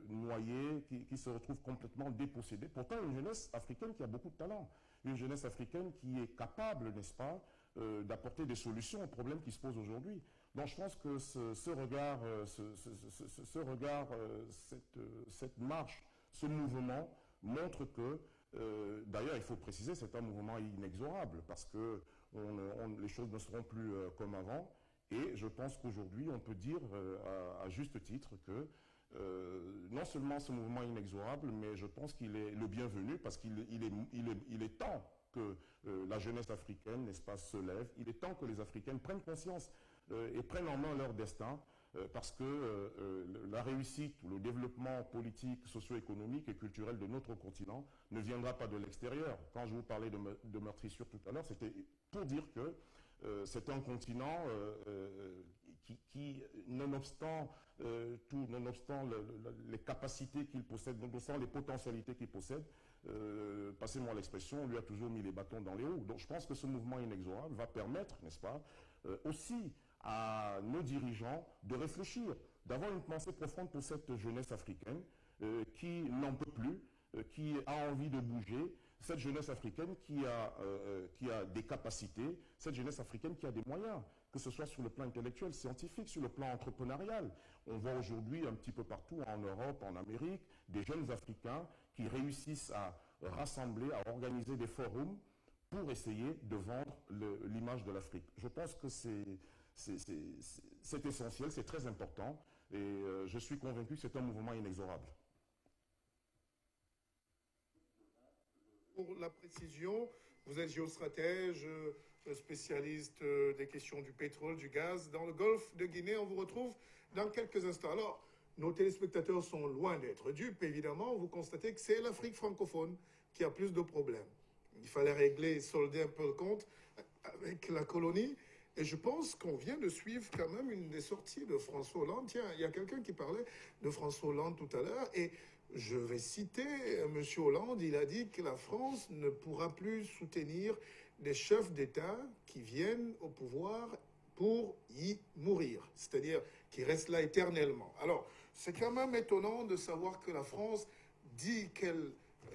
noyées, qui se retrouvent complètement dépossédées. Pourtant, une jeunesse africaine qui a beaucoup de talent, une jeunesse africaine qui est capable, n'est-ce pas, d'apporter des solutions aux problèmes qui se posent aujourd'hui. Donc je pense que ce regard, cette marche, ce mouvement montre que, d'ailleurs il faut préciser, c'est un mouvement inexorable parce que les choses ne seront plus comme avant. Et je pense qu'aujourd'hui on peut dire à juste titre que non seulement ce mouvement est inexorable, mais je pense qu'il est le bienvenu parce qu'il est temps que la jeunesse africaine, n'est-ce pas, se lève. Il est temps que les Africaines prennent conscience et prennent en main leur destin parce que la réussite ou le développement politique, socio-économique et culturel de notre continent ne viendra pas de l'extérieur. Quand je vous parlais de meurtrissure tout à l'heure, c'était pour dire que c'est un continent qui nonobstant tout, nonobstant les capacités qu'il possède, nonobstant les potentialités qu'il possède, passez-moi l'expression, on lui a toujours mis les bâtons dans les roues. Donc je pense que ce mouvement inexorable va permettre, n'est-ce pas, aussi à nos dirigeants de réfléchir, d'avoir une pensée profonde pour cette jeunesse africaine qui n'en peut plus, qui a envie de bouger, cette jeunesse africaine qui a des capacités, cette jeunesse africaine qui a des moyens, que ce soit sur le plan intellectuel, scientifique, sur le plan entrepreneurial. On voit aujourd'hui un petit peu partout en Europe, en Amérique, des jeunes Africains qui réussissent à rassembler, à organiser des forums pour essayer de vendre l'image de l'Afrique. Je pense que c'est essentiel, c'est très important et je suis convaincu que c'est un mouvement inexorable. Pour la précision, vous êtes géostratège, spécialiste des questions du pétrole, du gaz. Dans le golfe de Guinée, on vous retrouve dans quelques instants. Alors, nos téléspectateurs sont loin d'être dupes, évidemment. Vous constatez que c'est l'Afrique francophone qui a plus de problèmes. Il fallait régler, solder un peu le compte avec la colonie. Et je pense qu'on vient de suivre quand même une des sorties de François Hollande. Tiens, il y a quelqu'un qui parlait de François Hollande tout à l'heure. Et je vais citer M. Hollande. Il a dit que la France ne pourra plus soutenir des chefs d'État qui viennent au pouvoir pour y mourir. C'est-à-dire qui restent là éternellement. Alors, c'est quand même étonnant de savoir que la France dit qu'elle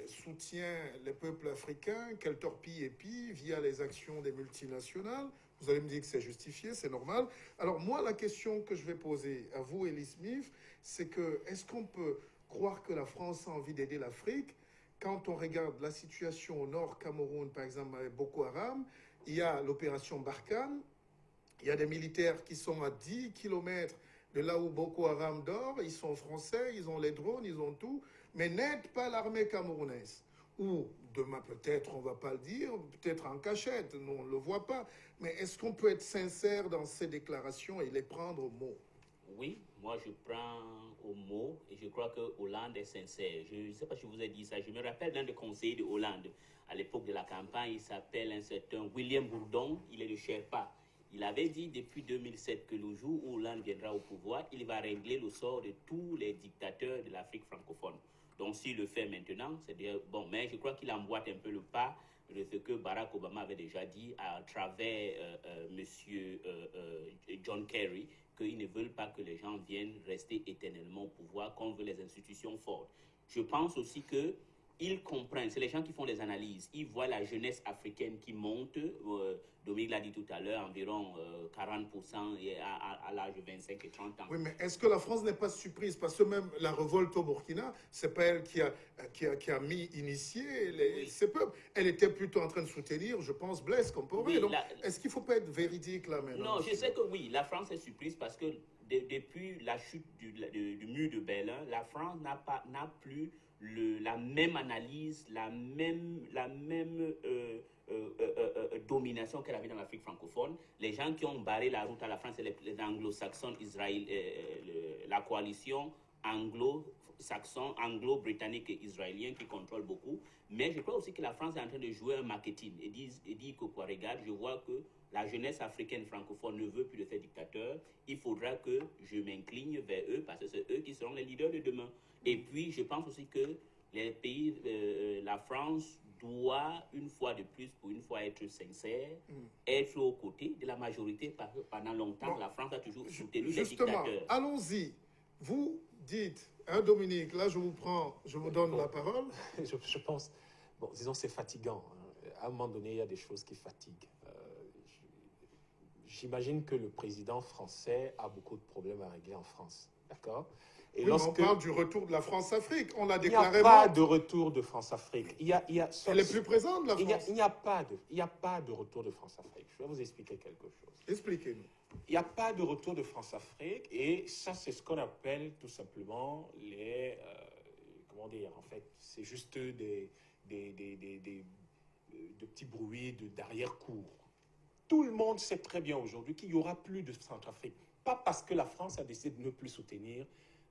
soutient les peuples africains, qu'elle torpille et pille via les actions des multinationales. Vous allez me dire que c'est justifié, c'est normal. Alors moi, la question que je vais poser à vous, Elie Smith, c'est que est-ce qu'on peut croire que la France a envie d'aider l'Afrique quand on regarde la situation au nord Cameroun, par exemple, avec Boko Haram, il y a l'opération Barkhane, il y a des militaires qui sont à 10 km de là où Boko Haram dort, ils sont français, ils ont les drones, ils ont tout, mais n'aident pas l'armée camerounaise. Ou demain peut-être, on ne va pas le dire, peut-être en cachette, nous on ne le voit pas, mais est-ce qu'on peut être sincère dans ces déclarations et les prendre au mot? Oui, moi je prends au mot et je crois que Hollande est sincère. Je ne sais pas si je vous ai dit ça, je me rappelle d'un des conseillers de Hollande à l'époque de la campagne, il s'appelle un certain William Bourdon, il est de Sherpa. Il avait dit depuis 2007 que le jour où Hollande viendra au pouvoir, il va régler le sort de tous les dictateurs de l'Afrique francophone. Donc s'il le fait maintenant, c'est-à-dire, bon, mais je crois qu'il emboîte un peu le pas de ce que Barack Obama avait déjà dit à travers monsieur John Kerry, qu'ils ne veulent pas que les gens viennent rester éternellement au pouvoir, qu'on veut les institutions fortes. Je pense aussi que ils comprennent, c'est les gens qui font les analyses, ils voient la jeunesse africaine qui monte, Dominique l'a dit tout à l'heure, environ 40% et à l'âge de 25 et 30 ans. Oui, mais est-ce que la France n'est pas surprise? Parce que même la révolte au Burkina, c'est pas elle qui a initié ces peuples. Elle était plutôt en train de soutenir, je pense, Blaise Compaoré. Oui, donc, est-ce qu'il ne faut pas être véridique là maintenant? Non, je sais que oui, la France est surprise parce que depuis la chute du mur de Berlin, la France n'a plus la même analyse, la même domination qu'elle avait dans l'Afrique francophone. Les gens qui ont barré la route à la France, c'est les anglo-saxons, la coalition anglo-britannique et israélien qui contrôle beaucoup. Mais je crois aussi que la France est en train de jouer un marketing et dit que quoi, regarde, je vois que la jeunesse africaine francophone ne veut plus de ces dictateurs. Il faudra que je m'incline vers eux parce que c'est eux qui seront les leaders de demain. Et puis, je pense aussi que les pays, la France doit, une fois de plus, pour une fois être sincère, être aux côtés de la majorité parce que pendant longtemps, la France a toujours soutenu les dictateurs. Allons-y. Vous dites, hein, Dominique, là je vous donne la parole. Je pense, bon, disons c'est fatigant. À un moment donné, il y a des choses qui fatiguent. J'imagine que le président français a beaucoup de problèmes à régler en France. D'accord? Et oui, on parle du retour de la France-Afrique. On a déclaré... Il n'y a pas de retour de France-Afrique. Elle est plus présente, la France. Il n'y a pas de retour de France-Afrique. Je vais vous expliquer quelque chose. Expliquez-nous. Il n'y a pas de retour de France-Afrique et ça, c'est ce qu'on appelle tout simplement les... comment dire? En fait, c'est juste de petits bruits d'arrière-cour. Tout le monde sait très bien aujourd'hui qu'il n'y aura plus de Centrafrique. Pas parce que la France a décidé de ne plus soutenir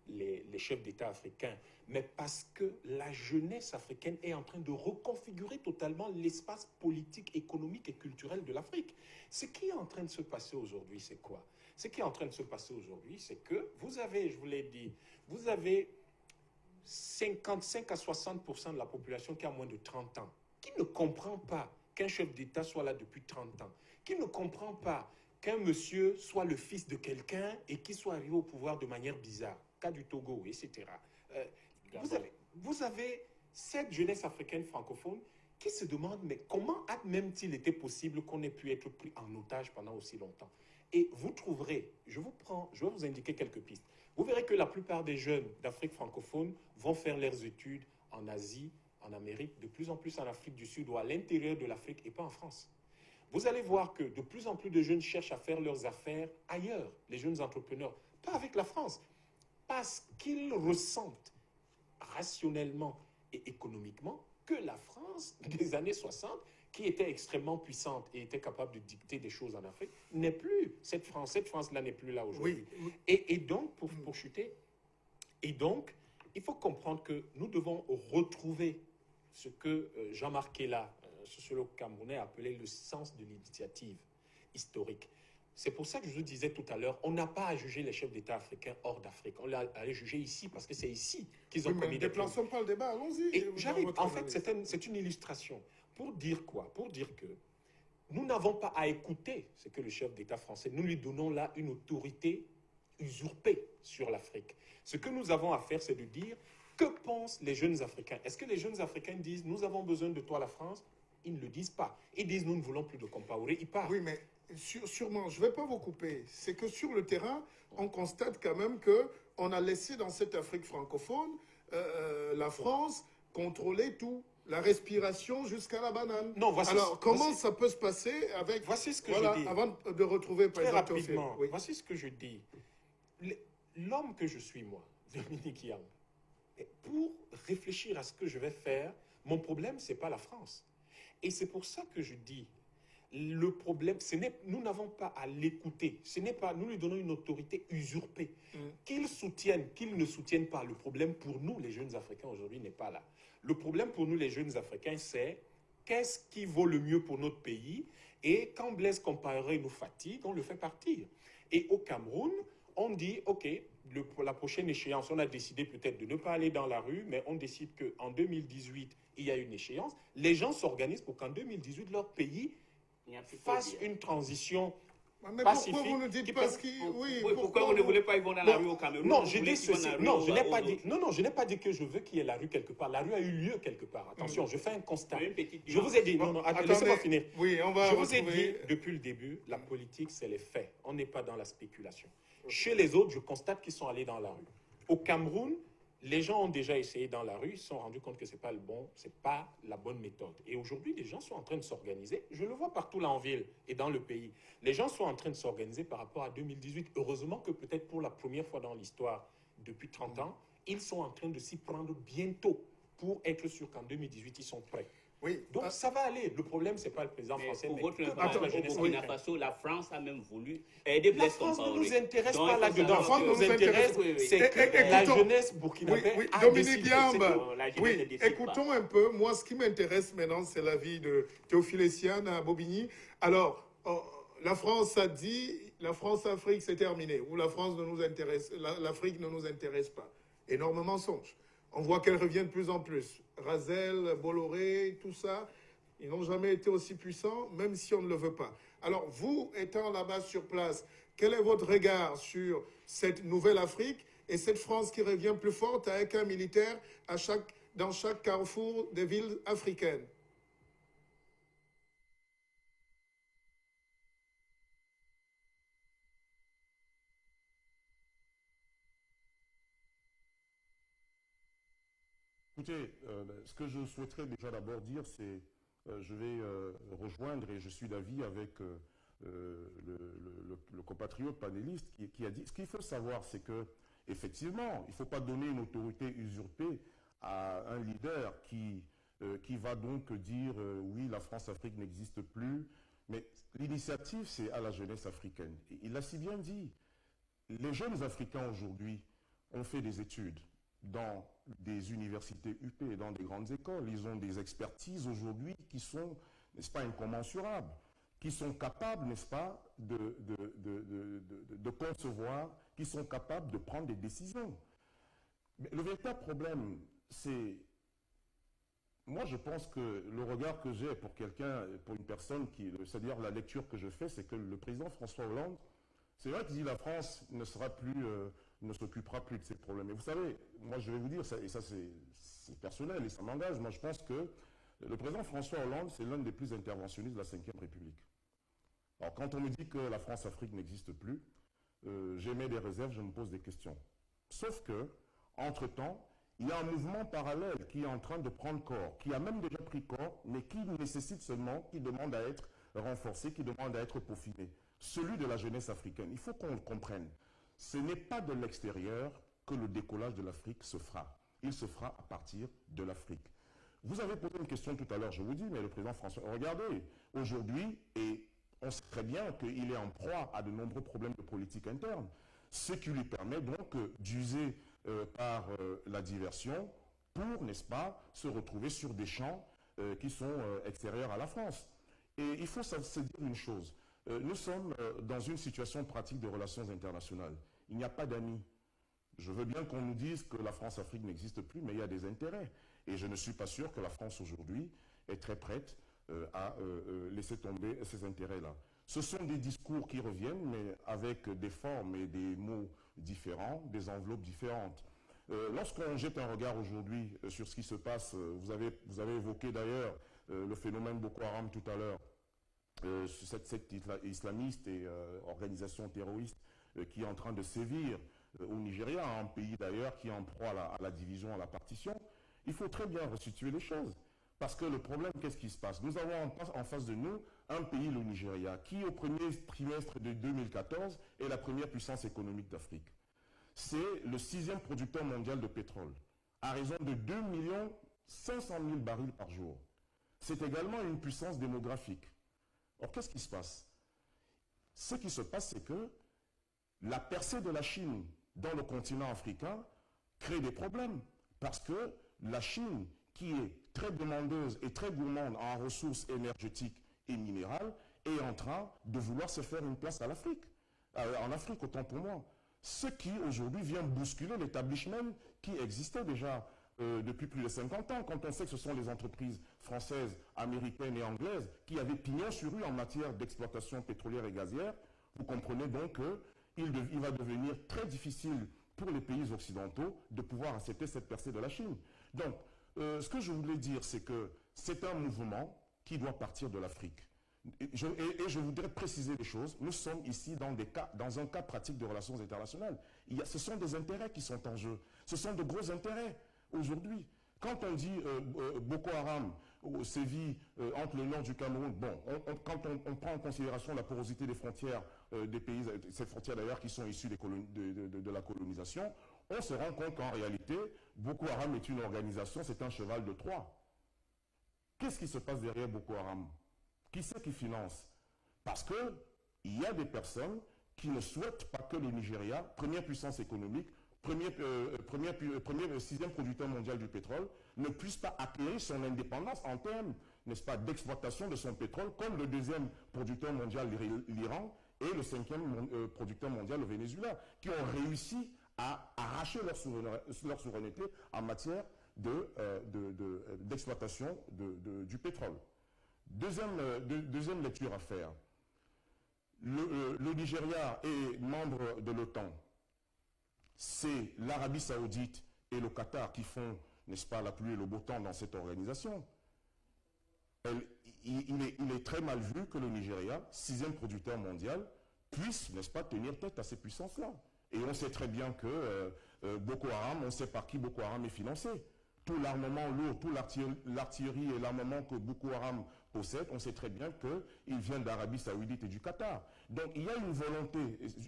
les chefs d'État africains, mais parce que la jeunesse africaine est en train de reconfigurer totalement l'espace politique, économique et culturel de l'Afrique. Ce qui est en train de se passer aujourd'hui, c'est quoi? Ce qui est en train de se passer aujourd'hui, c'est que vous avez, je vous l'ai dit, vous avez 55 à 60% de la population qui a moins de 30 ans, qui ne comprend pas qu'un chef d'État soit là depuis 30 ans, qui ne comprend pas qu'un monsieur soit le fils de quelqu'un et qui soit arrivé au pouvoir de manière bizarre, cas du Togo, etc. Vous avez cette jeunesse africaine francophone qui se demande, mais comment a même-t-il été possible qu'on ait pu être pris en otage pendant aussi longtemps? Et vous trouverez, je vais vous indiquer quelques pistes. Vous verrez que la plupart des jeunes d'Afrique francophone vont faire leurs études en Asie, en Amérique, de plus en plus en Afrique du Sud ou à l'intérieur de l'Afrique et pas en France. Vous allez voir que de plus en plus de jeunes cherchent à faire leurs affaires ailleurs, les jeunes entrepreneurs, pas avec la France, parce qu'ils ressentent rationnellement et économiquement que la France des années 60, qui était extrêmement puissante et était capable de dicter des choses en Afrique, n'est plus. Cette France-là n'est plus là aujourd'hui. Oui. Et donc, pour chuter, et donc, il faut comprendre que nous devons retrouver ce que Jean-Marc Kella, sociologue camerounais, appelait le sens de l'initiative historique. C'est pour ça que je vous disais tout à l'heure, on n'a pas à juger les chefs d'État africains hors d'Afrique. On l'a à les juger ici parce que c'est ici qu'ils ont commis des crimes. Ne déplaçons pas le débat, allons-y. J'arrive. En fait, c'est une illustration. Pour dire quoi? Pour dire que nous n'avons pas à écouter ce que le chef d'État français, nous lui donnons là une autorité usurpée sur l'Afrique. Ce que nous avons à faire, c'est de dire, que pensent les jeunes Africains? Est-ce que les jeunes Africains disent, nous avons besoin de toi, la France? Ils ne le disent pas. Ils disent, nous ne voulons plus de Compaoré. Ils partent. Oui, mais sûrement, je ne vais pas vous couper. C'est que sur le terrain, on constate quand même qu'on a laissé dans cette Afrique francophone, la France contrôler tout. La respiration jusqu'à la banane. Non, alors, comment ça peut se passer avec... Voici ce que je dis. Avant de retrouver... Très rapidement, oui. Voici ce que je dis. L'homme que je suis, moi, Dominique Yang, pour réfléchir à ce que je vais faire, mon problème, ce n'est pas la France. Et c'est pour ça que je dis, le problème, nous n'avons pas à l'écouter. Nous lui donnons une autorité usurpée. Qu'il soutienne, qu'il ne soutienne pas. Le problème pour nous, les jeunes Africains, aujourd'hui, n'est pas là. Le problème pour nous, les jeunes Africains, c'est qu'est-ce qui vaut le mieux pour notre pays? Et quand Blaise Compaoré nous fatigue, on le fait partir. Et au Cameroun, on dit, OK, pour la prochaine échéance, on a décidé peut-être de ne pas aller dans la rue, mais on décide qu'en 2018, il y a une échéance. Les gens s'organisent pour qu'en 2018, leur pays fasse une transition Mais pacifique. pourquoi vous ne dites pas ce qui... Oui, pourquoi vous ne voulez pas Yvon dans la rue au Cameroun? Non, je dis ceci. Non, je n'ai pas dit que je veux qu'il y ait la rue quelque part. La rue a eu lieu quelque part. Attention, je fais un constat. Je vous ai dit, non, laissez-moi finir. Oui, on va Je vous ai dit depuis le début, la politique, c'est les faits. On n'est pas dans la spéculation. Chez les autres, je constate qu'ils sont allés dans la rue. Au Cameroun, les gens ont déjà essayé dans la rue, ils se sont rendus compte que ce n'est pas la bonne méthode. Et aujourd'hui, les gens sont en train de s'organiser. Je le vois partout là en ville et dans le pays. Les gens sont en train de s'organiser par rapport à 2018. Heureusement que peut-être pour la première fois dans l'histoire, depuis 30 ans, ils sont en train de s'y prendre bientôt pour être sûrs qu'en 2018, ils sont prêts. Oui. Donc ça va aller. Le problème, ce n'est pas le président français. Pour votre mais information, la jeunesse Burkina Faso, la France a même voulu aider La Blaise France ne Compaoré. nous intéresse Donc, pas là-dedans. La France nous intéresse, c'est que la jeunesse burkinabé oui, a Dominique décidé. Yamba, la jeunesse oui, ne décide écoutons un peu. Moi, ce qui m'intéresse maintenant, c'est l'avis de Théophile Essiane à Bobigny. Alors, la France a dit, la France-Afrique, c'est terminé. Ou la France ne nous intéresse, l'Afrique ne nous intéresse pas. Énorme mensonge. On voit qu'elle revient de plus en plus. Razel, Bolloré, tout ça, ils n'ont jamais été aussi puissants, même si on ne le veut pas. Alors, vous, étant là-bas sur place, quel est votre regard sur cette nouvelle Afrique et cette France qui revient plus forte avec un militaire dans chaque carrefour des villes africaines? Écoutez, ce que je souhaiterais déjà d'abord dire, c'est je vais rejoindre et je suis d'avis avec le compatriote panéliste qui a dit, ce qu'il faut savoir, c'est que effectivement, il ne faut pas donner une autorité usurpée à un leader qui va donc dire oui, la France-Afrique n'existe plus, mais l'initiative, c'est à la jeunesse africaine. Et il l'a si bien dit. Les jeunes Africains aujourd'hui ont fait des études dans des universités UP et dans des grandes écoles. Ils ont des expertises aujourd'hui qui sont, n'est-ce pas, incommensurables, qui sont capables, n'est-ce pas, de concevoir, qui sont capables de prendre des décisions. Mais le véritable problème, c'est... Moi, je pense que le regard que j'ai pour quelqu'un, pour une personne qui... C'est-à-dire la lecture que je fais, c'est que le président François Hollande, c'est vrai qu'il dit la France ne sera plus... ne s'occupera plus de ces problèmes. Et vous savez, moi je vais vous dire, et ça c'est personnel et ça m'engage, moi je pense que le président François Hollande, c'est l'un des plus interventionnistes de la Ve République. Alors quand on me dit que la France-Afrique n'existe plus, j'émets des réserves, je me pose des questions. Sauf que, entre-temps, il y a un mouvement parallèle qui est en train de prendre corps, qui a même déjà pris corps, mais qui nécessite seulement, qui demande à être renforcé, qui demande à être peaufiné. Celui de la jeunesse africaine. Il faut qu'on le comprenne. Ce n'est pas de l'extérieur que le décollage de l'Afrique se fera. Il se fera à partir de l'Afrique. Vous avez posé une question tout à l'heure, je vous dis, mais le président François, regardez, aujourd'hui, et on sait très bien qu'il est en proie à de nombreux problèmes de politique interne, ce qui lui permet donc d'user par la diversion pour, n'est-ce pas, se retrouver sur des champs qui sont extérieurs à la France. Et il faut se dire une chose. Nous sommes dans une situation pratique de relations internationales. Il n'y a pas d'amis. Je veux bien qu'on nous dise que la France-Afrique n'existe plus, mais il y a des intérêts. Et je ne suis pas sûr que la France aujourd'hui est très prête à laisser tomber ces intérêts-là. Ce sont des discours qui reviennent, mais avec des formes et des mots différents, des enveloppes différentes. Lorsqu'on jette un regard aujourd'hui sur ce qui se passe, vous avez évoqué d'ailleurs le phénomène Boko Haram tout à l'heure, cette secte islamiste et organisation terroriste qui est en train de sévir au Nigeria, un pays d'ailleurs qui est en proie à la division, à la partition. Il faut très bien restituer les choses. Parce que le problème, qu'est-ce qui se passe? Nous avons en face de nous un pays, le Nigeria, qui au premier trimestre de 2014 est la première puissance économique d'Afrique. C'est le 6e producteur mondial de pétrole, à raison de 2 500 000 barils par jour. C'est également une puissance démographique. Or, qu'est-ce qui se passe? Ce qui se passe, c'est que la percée de la Chine dans le continent africain crée des problèmes. Parce que la Chine, qui est très demandeuse et très gourmande en ressources énergétiques et minérales, est en train de vouloir se faire une place à l'Afrique. En Afrique, autant pour moi. Ce qui, aujourd'hui, vient bousculer l'établissement qui existait déjà depuis plus de 50 ans, quand on sait que ce sont les entreprises françaises, américaines et anglaises qui avaient pignon sur rue en matière d'exploitation pétrolière et gazière Vous comprenez donc qu'il va devenir très difficile pour les pays occidentaux de pouvoir accepter cette percée de la Chine. Donc, ce que je voulais dire, c'est que c'est un mouvement qui doit partir de l'Afrique. Et je voudrais préciser les choses. Nous sommes ici dans un cas pratique de relations internationales. Ce sont des intérêts qui sont en jeu. Ce sont de gros intérêts aujourd'hui. Quand on dit Boko Haram sévit entre le nord du Cameroun, bon, quand on prend en considération la porosité des frontières des pays, ces frontières d'ailleurs qui sont issues de la colonisation, on se rend compte qu'en réalité, Boko Haram est une organisation, c'est un cheval de Troie. Qu'est-ce qui se passe derrière Boko Haram? Qui c'est qui finance? Parce qu'il y a des personnes qui ne souhaitent pas que le Nigeria, première puissance économique, sixième producteur mondial du pétrole, ne puisse pas acquérir son indépendance en termes, n'est-ce pas, d'exploitation de son pétrole, comme le deuxième producteur mondial, l'Iran, et le cinquième producteur mondial, le Venezuela, qui ont réussi à arracher leur souveraineté en matière d'exploitation du pétrole. Deuxième lecture à faire. Le Nigeria est membre de l'OTAN. C'est l'Arabie Saoudite et le Qatar qui font, n'est-ce pas, la pluie et le beau temps dans cette organisation. Il est très mal vu que le Nigeria, sixième producteur mondial, puisse, n'est-ce pas, tenir tête à ces puissances-là. Et on sait très bien que Boko Haram, on sait par qui Boko Haram est financé. Tout l'armement lourd, tout l'artillerie et l'armement que Boko Haram possède, on sait très bien qu'il vient d'Arabie Saoudite et du Qatar. Donc il y a une volonté,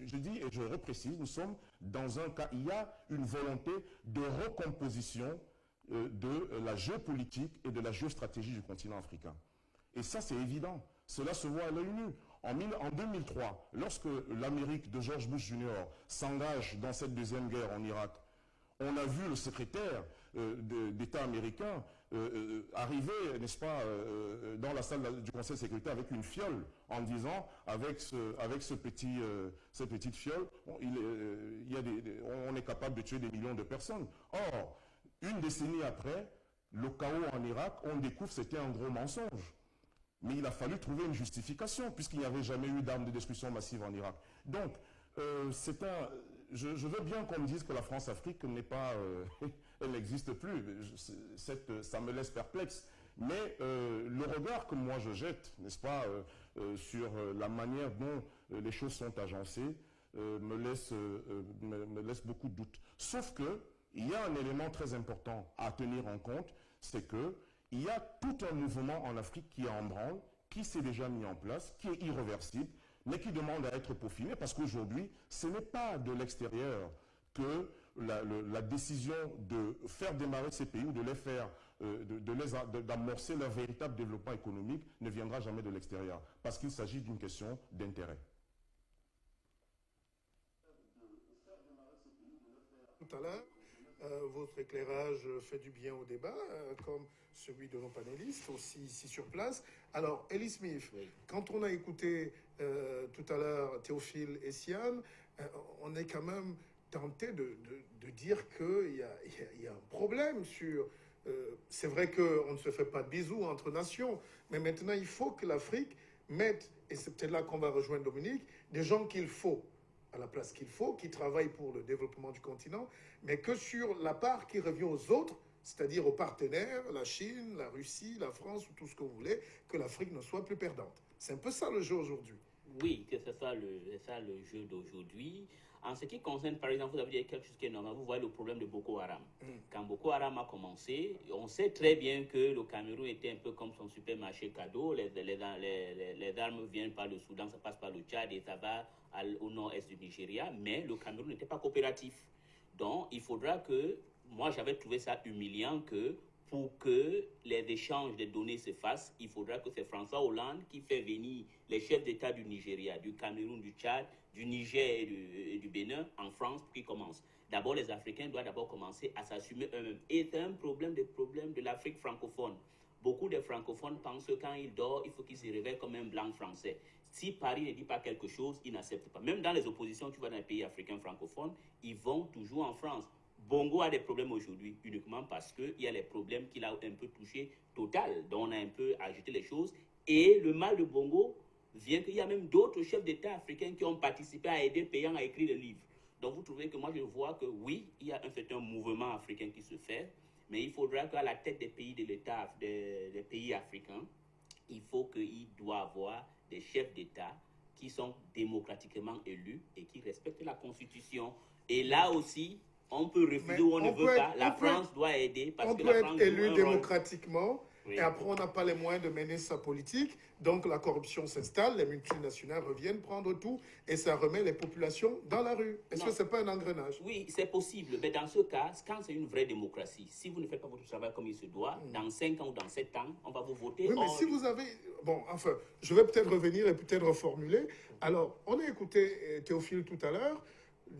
je dis et je reprécise, nous sommes dans un cas, il y a une volonté de recomposition de la géopolitique et de la géostratégie du continent africain. Et ça c'est évident, cela se voit à l'œil nu. En 2003, lorsque l'Amérique de George Bush Jr. s'engage dans cette deuxième guerre en Irak, on a vu le secrétaire d'État américain arriver, n'est-ce pas, dans la salle du Conseil de sécurité avec une fiole en disant, avec cette petite fiole, on est capable de tuer des millions de personnes. Or, une décennie après, le chaos en Irak, on découvre que c'était un gros mensonge. Mais il a fallu trouver une justification, puisqu'il n'y avait jamais eu d'armes de destruction massive en Irak. Donc, je veux bien qu'on me dise que la France-Afrique n'est pas... elle n'existe plus. Ça me laisse perplexe. Mais le regard que moi je jette, n'est-ce pas, sur la manière dont les choses sont agencées, me laisse beaucoup de doutes. Sauf qu'il y a un élément très important à tenir en compte, c'est qu'il y a tout un mouvement en Afrique qui est en branle, qui s'est déjà mis en place, qui est irréversible, mais qui demande à être peaufiné, parce qu'aujourd'hui, ce n'est pas de l'extérieur que la décision de faire démarrer ces pays ou de les faire, d'amorcer leur véritable développement économique ne viendra jamais de l'extérieur, parce qu'il s'agit d'une question d'intérêt. Tout à l'heure, votre éclairage fait du bien au débat, comme celui de nos panélistes aussi ici sur place. Alors, Ellie Smith, oui. Quand on a écouté tout à l'heure Théophile et Sian, on est quand même tenté de dire qu'il y a un problème sur... c'est vrai qu'on ne se fait pas de bisous entre nations, mais maintenant il faut que l'Afrique mette, et c'est peut-être là qu'on va rejoindre Dominique, des gens qu'il faut, à la place qu'il faut, qui travaillent pour le développement du continent, mais que sur la part qui revient aux autres, c'est-à-dire aux partenaires, la Chine, la Russie, la France, ou tout ce que vous voulez, que l'Afrique ne soit plus perdante. C'est un peu ça le jeu aujourd'hui. Oui, que c'est ça le jeu d'aujourd'hui. En ce qui concerne, par exemple, vous avez dit quelque chose qui est normal, vous voyez le problème de Boko Haram. Quand Boko Haram a commencé, on sait très bien que le Cameroun était un peu comme son supermarché cadeau. Les armes viennent par le Soudan, ça passe par le Tchad et ça va au nord-est du Nigeria, mais le Cameroun n'était pas coopératif. Donc, il faudra que, moi j'avais trouvé ça humiliant que pour que les échanges de données se fassent, il faudra que c'est François Hollande qui fait venir les chefs d'État du Nigeria, du Cameroun, du Tchad, du Niger et du Bénin en France pour qu'ils commencent. D'abord, les Africains doivent d'abord commencer à s'assumer eux-mêmes. Et c'est un problème de l'Afrique francophone. Beaucoup de francophones pensent que quand ils dorment, il faut qu'ils se réveillent comme un blanc français. Si Paris ne dit pas quelque chose, ils n'acceptent pas. Même dans les oppositions, tu vas dans les pays africains francophones, ils vont toujours en France. Bongo a des problèmes aujourd'hui, uniquement parce qu'il y a les problèmes qu'il a un peu touchés Total, dont on a un peu agité les choses. Et le mal de Bongo, vient qu'il y a même d'autres chefs d'État africains qui ont participé à aider le pays à écrire le livre. Donc vous trouvez que moi je vois que oui, il y a un certain mouvement africain qui se fait, mais il faudra qu'à la tête des pays de l'État, des pays africains, il faut qu'il doit avoir des chefs d'État qui sont démocratiquement élus et qui respectent la Constitution. Et là aussi, on peut refuser ou on ne veut pas. La France doit aider parce que la France on peut être élu joue un démocratiquement Oui. et après on n'a pas les moyens de mener sa politique. Donc la corruption s'installe, les multinationales reviennent prendre tout et ça remet les populations dans la rue. Est-ce que ce n'est pas un engrenage? Oui, c'est possible. Mais dans ce cas, quand c'est une vraie démocratie, si vous ne faites pas votre travail comme il se doit, dans 5 ans ou dans 7 ans, on va vous voter. Oui, mais si vous avez... Bon, enfin, je vais peut-être revenir et peut-être reformuler. Alors, on a écouté Théophile tout à l'heure.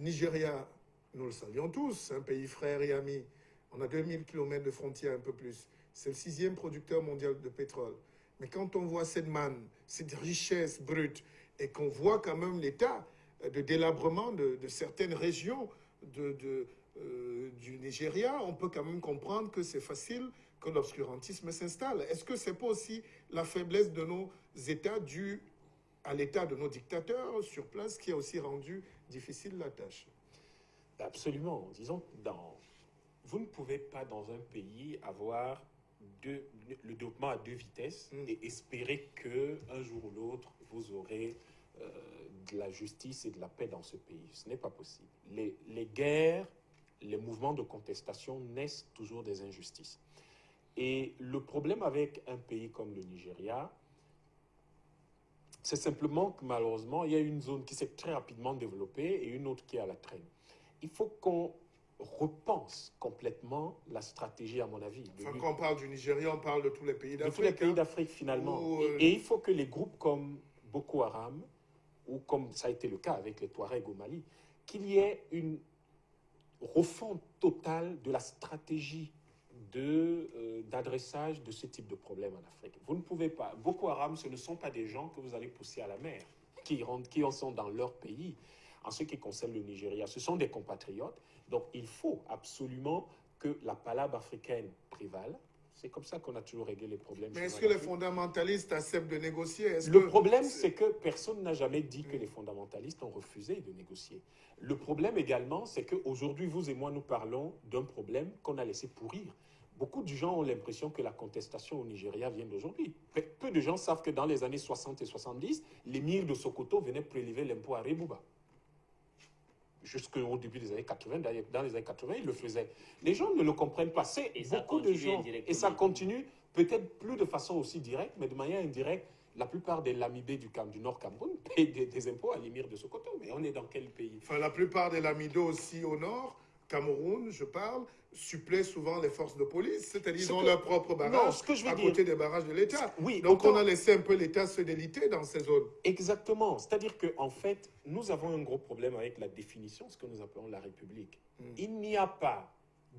Nigeria, nous le savions tous, un pays frère et ami. On a 2000 km de frontières, un peu plus. C'est le 6e producteur mondial de pétrole. Mais quand on voit cette manne, cette richesse brute, et qu'on voit quand même l'état de délabrement de certaines régions du Nigeria, on peut quand même comprendre que c'est facile que l'obscurantisme s'installe. Est-ce que ce n'est pas aussi la faiblesse de nos États due à l'état de nos dictateurs sur place qui a aussi rendu difficile la tâche? Absolument. Disons, vous ne pouvez pas dans un pays avoir le développement à 2 vitesses et espérer qu'un jour ou l'autre, vous aurez de la justice et de la paix dans ce pays. Ce n'est pas possible. Les guerres, les mouvements de contestation naissent toujours des injustices. Et le problème avec un pays comme le Nigeria, c'est simplement que malheureusement, il y a une zone qui s'est très rapidement développée et une autre qui est à la traîne. Il faut qu'on repense complètement la stratégie, à mon avis. Enfin, quand on parle du Nigeria, on parle de tous les pays d'Afrique. De tous les pays d'Afrique, finalement. Et il faut que les groupes comme Boko Haram, ou comme ça a été le cas avec les Touaregs au Mali, qu'il y ait une refonte totale de la stratégie d'adressage de ce type de problème en Afrique. Vous ne pouvez pas... Boko Haram, ce ne sont pas des gens que vous allez pousser à la mer, qui en sont dans leur pays. En ce qui concerne le Nigeria, ce sont des compatriotes. Donc, il faut absolument que la palabre africaine prévale. C'est comme ça qu'on a toujours réglé les problèmes. Mais est-ce que les fondamentalistes acceptent de négocier? Le problème, c'est que personne n'a jamais dit que les fondamentalistes ont refusé de négocier. Le problème également, c'est qu'aujourd'hui, vous et moi, nous parlons d'un problème qu'on a laissé pourrir. Beaucoup de gens ont l'impression que la contestation au Nigeria vient d'aujourd'hui. Peu de gens savent que dans les années 60 et 70, l'émir de Sokoto venait prélever l'impôt à Rebouba. Jusqu'au début des années 80, dans les années 80, il le faisait. Les gens ne le comprennent pas. C'est beaucoup de gens. Et ça continue, peut-être plus de façon aussi directe, mais de manière indirecte. La plupart des lamibés du Nord Cameroun payent des impôts à l'émir de Sokoto. Mais on est dans quel pays? Enfin, la plupart des lamidos aussi au Nord, Cameroun, je parle, suppléent souvent les forces de police, c'est-à-dire qu'ils ont leur propre barrage à côté des barrages de l'État. Oui, donc on a laissé un peu l'État se déliter dans ces zones. Exactement. C'est-à-dire qu'en fait, nous avons un gros problème avec la définition, ce que nous appelons la République. Il n'y a pas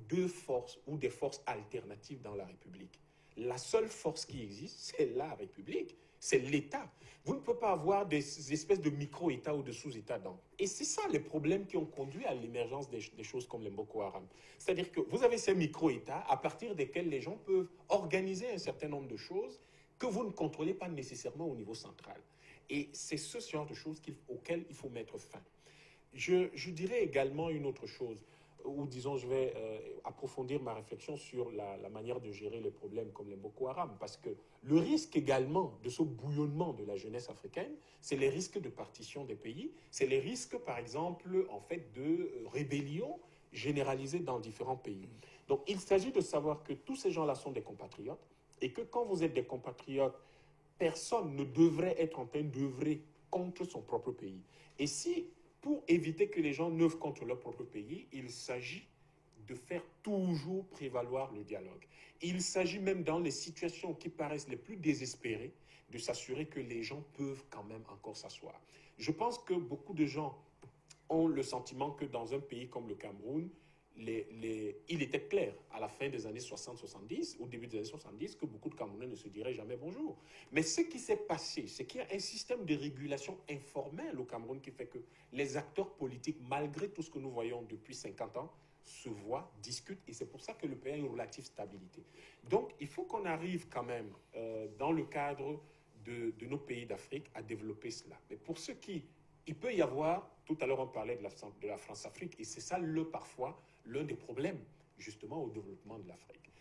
deux forces ou des forces alternatives dans la République. La seule force qui existe, c'est la République. C'est l'État. Vous ne pouvez pas avoir des espèces de micro-États ou de sous-États dans. Et c'est ça les problèmes qui ont conduit à l'émergence des choses comme les Boko Haram. C'est-à-dire que vous avez ces micro-États à partir desquels les gens peuvent organiser un certain nombre de choses que vous ne contrôlez pas nécessairement au niveau central. Et c'est ce genre de choses auxquelles il faut mettre fin. Je dirais également une autre chose, ou disons, je vais approfondir ma réflexion sur la manière de gérer les problèmes comme les Boko Haram, parce que le risque également de ce bouillonnement de la jeunesse africaine, c'est les risques de partition des pays, c'est les risques, par exemple, en fait, de rébellion généralisée dans différents pays. Donc, il s'agit de savoir que tous ces gens-là sont des compatriotes, et que quand vous êtes des compatriotes, personne ne devrait être en train d'œuvrer contre son propre pays. Et si... Pour éviter que les gens n'œuvrent contre leur propre pays, il s'agit de faire toujours prévaloir le dialogue. Il s'agit même dans les situations qui paraissent les plus désespérées, de s'assurer que les gens peuvent quand même encore s'asseoir. Je pense que beaucoup de gens ont le sentiment que dans un pays comme le Cameroun, il était clair à la fin des années 60-70, au début des années 70, que beaucoup de Camerounais ne se diraient jamais bonjour. Mais ce qui s'est passé, c'est qu'il y a un système de régulation informelle au Cameroun qui fait que les acteurs politiques, malgré tout ce que nous voyons depuis 50 ans, se voient, discutent, et c'est pour ça que le pays a une relative stabilité. Donc, il faut qu'on arrive quand même, dans le cadre de nos pays d'Afrique à développer cela. Mais pour ceux qui... Il peut y avoir, tout à l'heure on parlait de la France-Afrique, et c'est ça parfois l'un des problèmes justement au développement de l'Afrique.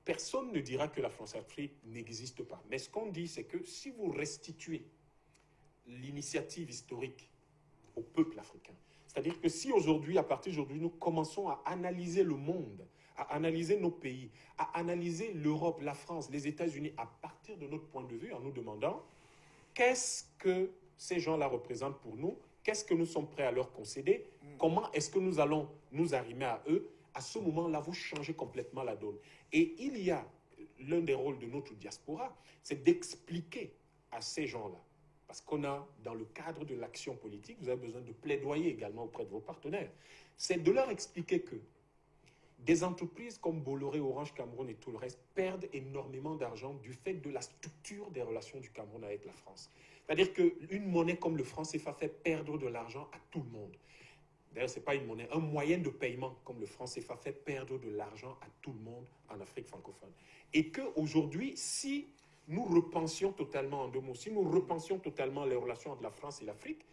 Personne ne dira que la France-Afrique n'existe pas. Mais ce qu'on dit, c'est que si vous restituez l'initiative historique au peuple africain, c'est-à-dire que si aujourd'hui, à partir d'aujourd'hui, nous commençons à analyser le monde, à analyser nos pays, à analyser l'Europe, la France, les États-Unis, à partir de notre point de vue, en nous demandant qu'est-ce que ces gens-là représentent pour nous, qu'est-ce que nous sommes prêts à leur concéder, comment est-ce que nous allons nous arrimer à eux, à ce moment-là, vous changez complètement la donne. Et il y a l'un des rôles de notre diaspora, c'est d'expliquer à ces gens-là, parce qu'on a, dans le cadre de l'action politique, vous avez besoin de plaidoyer également auprès de vos partenaires, c'est de leur expliquer que des entreprises comme Bolloré, Orange, Cameroun et tout le reste perdent énormément d'argent du fait de la structure des relations du Cameroun avec la France. C'est-à-dire qu'une monnaie comme le franc CFA fait perdre de l'argent à tout le monde. D'ailleurs, ce n'est pas une monnaie, un moyen de paiement comme le franc CFA fait perdre de l'argent à tout le monde en Afrique francophone. Et qu'aujourd'hui, si nous repensions totalement, en deux mots, si nous repensions totalement les relations entre la France et l'Afrique,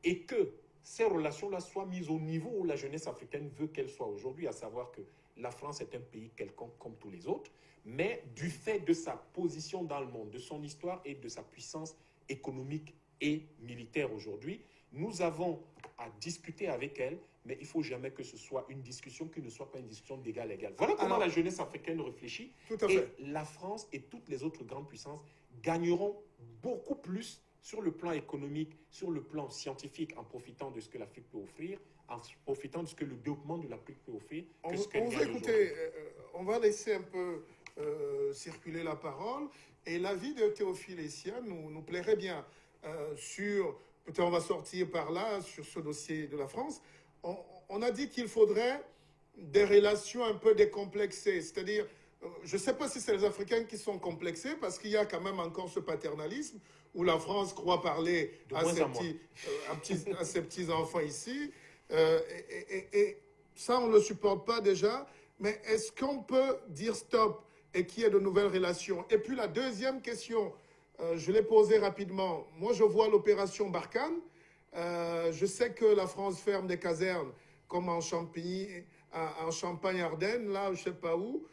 et que ces relations-là soient mises au niveau où la jeunesse africaine veut qu'elles soient aujourd'hui, à savoir que la France est un pays quelconque comme tous les autres, mais du fait de sa position dans le monde, de son histoire et de sa puissance économique et militaire aujourd'hui, nous avons à discuter avec elle, mais il ne faut jamais que ce soit une discussion qui ne soit pas une discussion d'égal à égal. Voilà comment la jeunesse africaine réfléchit. Tout à fait. Et la France et toutes les autres grandes puissances gagneront beaucoup plus sur le plan économique, sur le plan scientifique, en profitant de ce que l'Afrique peut offrir, en profitant de ce que le développement de l'Afrique peut offrir. On va laisser un peu circuler la parole. Et l'avis de Théophile Essia nous plairait bien peut-être on va sortir par là, sur ce dossier de la France. On a dit qu'il faudrait des relations un peu décomplexées. C'est-à-dire, je ne sais pas si c'est les Africains qui sont complexés, parce qu'il y a quand même encore ce paternalisme où la France croit parler à ses petits-enfants ici. Et ça, on ne le supporte pas déjà. Mais est-ce qu'on peut dire stop et qu'il y ait de nouvelles relations? Et puis la deuxième question, je l'ai posée rapidement. Moi, je vois l'opération Barkhane. Je sais que la France ferme des casernes comme en Champagne-Ardenne, là, je ne sais pas où,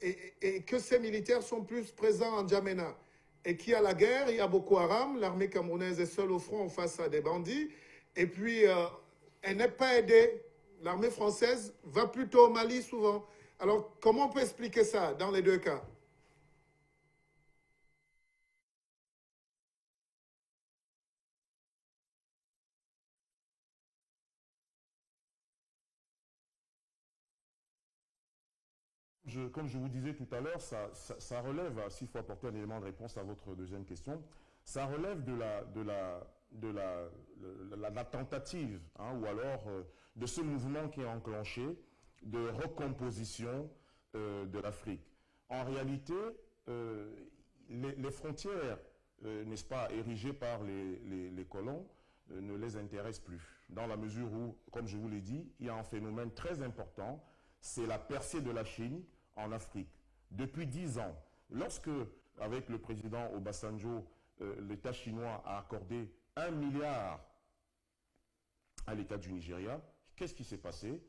et que ces militaires sont plus présents en Djamena. Et qu'il y a la guerre, il y a Boko Haram, l'armée camerounaise est seule au front face à des bandits, et puis elle n'est pas aidée. L'armée française va plutôt au Mali souvent. Alors, comment on peut expliquer ça dans les deux cas? Comme je vous disais tout à l'heure, ça relève, s'il faut apporter un élément de réponse à votre deuxième question, ça relève de la tentative, hein, ou alors de ce mouvement qui est enclenché de recomposition de l'Afrique. En réalité, les frontières, n'est-ce pas, érigées par les colons, ne les intéressent plus. Dans la mesure où, comme je vous l'ai dit, il y a un phénomène très important, c'est la percée de la Chine en Afrique. Depuis 10 ans, lorsque, avec le président Obasanjo, l'État chinois a accordé 1 milliard à l'État du Nigeria, qu'est-ce qui s'est passé?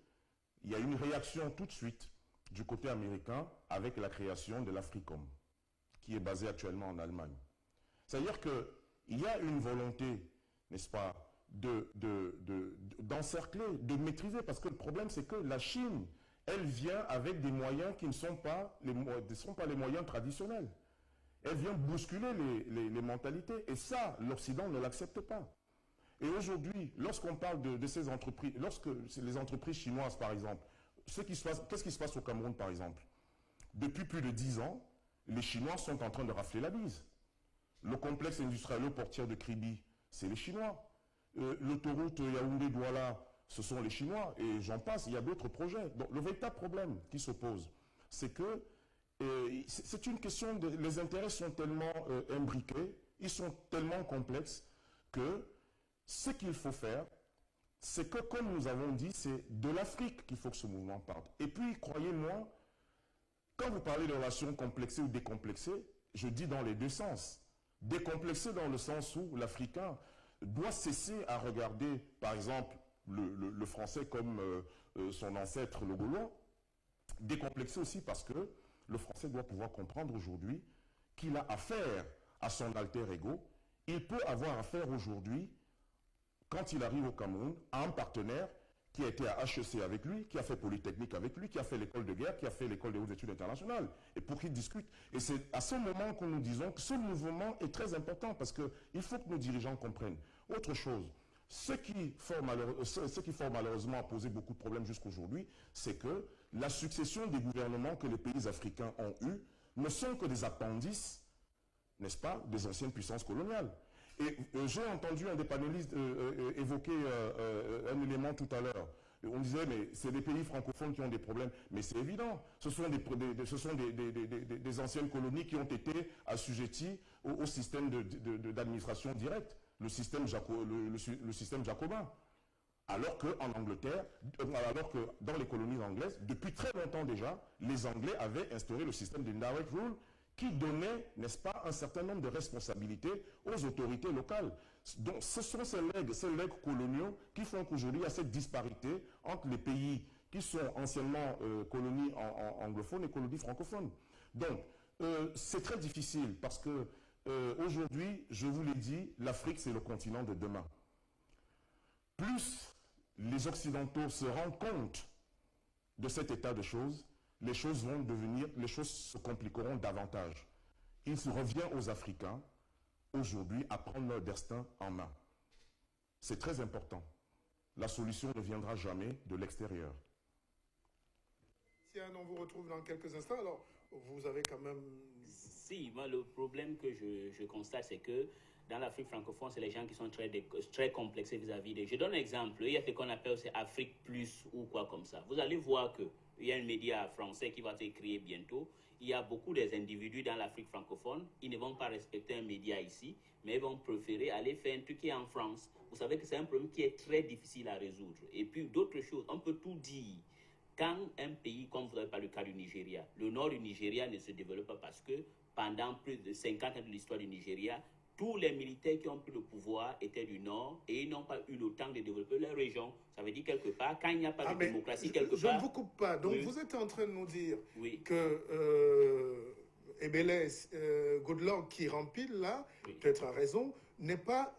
Il y a eu une réaction tout de suite du côté américain avec la création de l'Africom, qui est basée actuellement en Allemagne. C'est-à-dire qu'il y a une volonté, n'est-ce pas, d'encercler, de maîtriser, parce que le problème c'est que la Chine, elle vient avec des moyens qui ne sont pas les moyens traditionnels. Elle vient bousculer les mentalités, et ça, l'Occident ne l'accepte pas. Et aujourd'hui, lorsqu'on parle de ces entreprises, lorsque les entreprises chinoises, par exemple, qu'est-ce qui se passe au Cameroun, par exemple? Depuis plus de 10 ans, les Chinois sont en train de rafler la bise. Le complexe industriel-portier de Kribi, c'est les Chinois. L'autoroute Yaoundé-Douala, ce sont les Chinois, et j'en passe, il y a d'autres projets. Donc le véritable problème qui se pose, c'est que c'est une question les intérêts sont tellement imbriqués, ils sont tellement complexes que ce qu'il faut faire, c'est que, comme nous avons dit, c'est de l'Afrique qu'il faut que ce mouvement parte. Et puis, croyez-moi, quand vous parlez de relations complexées ou décomplexées, je dis dans les deux sens. Décomplexé dans le sens où l'Africain doit cesser à regarder, par exemple, le français comme son ancêtre le gaulois. Décomplexé aussi parce que le français doit pouvoir comprendre aujourd'hui qu'il a affaire à son alter ego. Il peut avoir affaire aujourd'hui, quand il arrive au Cameroun, à un partenaire qui a été à HEC avec lui, qui a fait Polytechnique avec lui, qui a fait l'école de guerre, qui a fait l'école des hautes études internationales, et pour qu'il discute. Et c'est à ce moment que nous disons que ce mouvement est très important, parce qu'il faut que nos dirigeants comprennent. Autre chose, ce qui fort malheureusement a posé beaucoup de problèmes jusqu'aujourd'hui, c'est que la succession des gouvernements que les pays africains ont eus ne sont que des appendices, n'est-ce pas, des anciennes puissances coloniales. Et j'ai entendu un des panélistes évoquer un élément tout à l'heure. On disait, mais c'est les pays francophones qui ont des problèmes. Mais c'est évident. Ce sont des anciennes colonies qui ont été assujetties au système d'administration directe, le système jacobin. Alors qu'en Angleterre, alors que dans les colonies anglaises, depuis très longtemps déjà, les Anglais avaient instauré le système d'Indirect Rule, qui donnait, n'est-ce pas, un certain nombre de responsabilités aux autorités locales. Donc ce sont ces legs coloniaux qui font qu'aujourd'hui il y a cette disparité entre les pays qui sont anciennement colonies anglophones et colonies francophones. Donc c'est très difficile parce que aujourd'hui, je vous l'ai dit, l'Afrique c'est le continent de demain. Plus les Occidentaux se rendent compte de cet état de choses, les choses se compliqueront davantage. Il se revient aux Africains, aujourd'hui, à prendre leur destin en main. C'est très important. La solution ne viendra jamais de l'extérieur. Tiens, on vous retrouve dans quelques instants. Alors, vous avez quand même... Si, moi, le problème que je constate, c'est que dans l'Afrique francophone, c'est les gens qui sont très complexés vis-à-vis des... Je donne un exemple. Il y a ce qu'on appelle aussi Afrique Plus ou quoi comme ça. Vous allez voir que il y a un média français qui va se créer bientôt. Il y a beaucoup des individus dans l'Afrique francophone. Ils ne vont pas respecter un média ici, mais ils vont préférer aller faire un truc qui est en France. Vous savez que c'est un problème qui est très difficile à résoudre. Et puis d'autres choses, on peut tout dire. Quand un pays, comme vous avez parlé du cas du Nigeria, le nord du Nigeria ne se développe pas parce que pendant plus de 50 ans de l'histoire du Nigeria, tous les militaires qui ont pris le pouvoir étaient du Nord et ils n'ont pas eu le temps de développer leur région. Ça veut dire quelque part, quand il n'y a pas de démocratie quelque part... Je ne vous coupe pas. Donc vous êtes en train de nous dire que Ebele Goodluck qui rempile là, peut-être à raison, n'est pas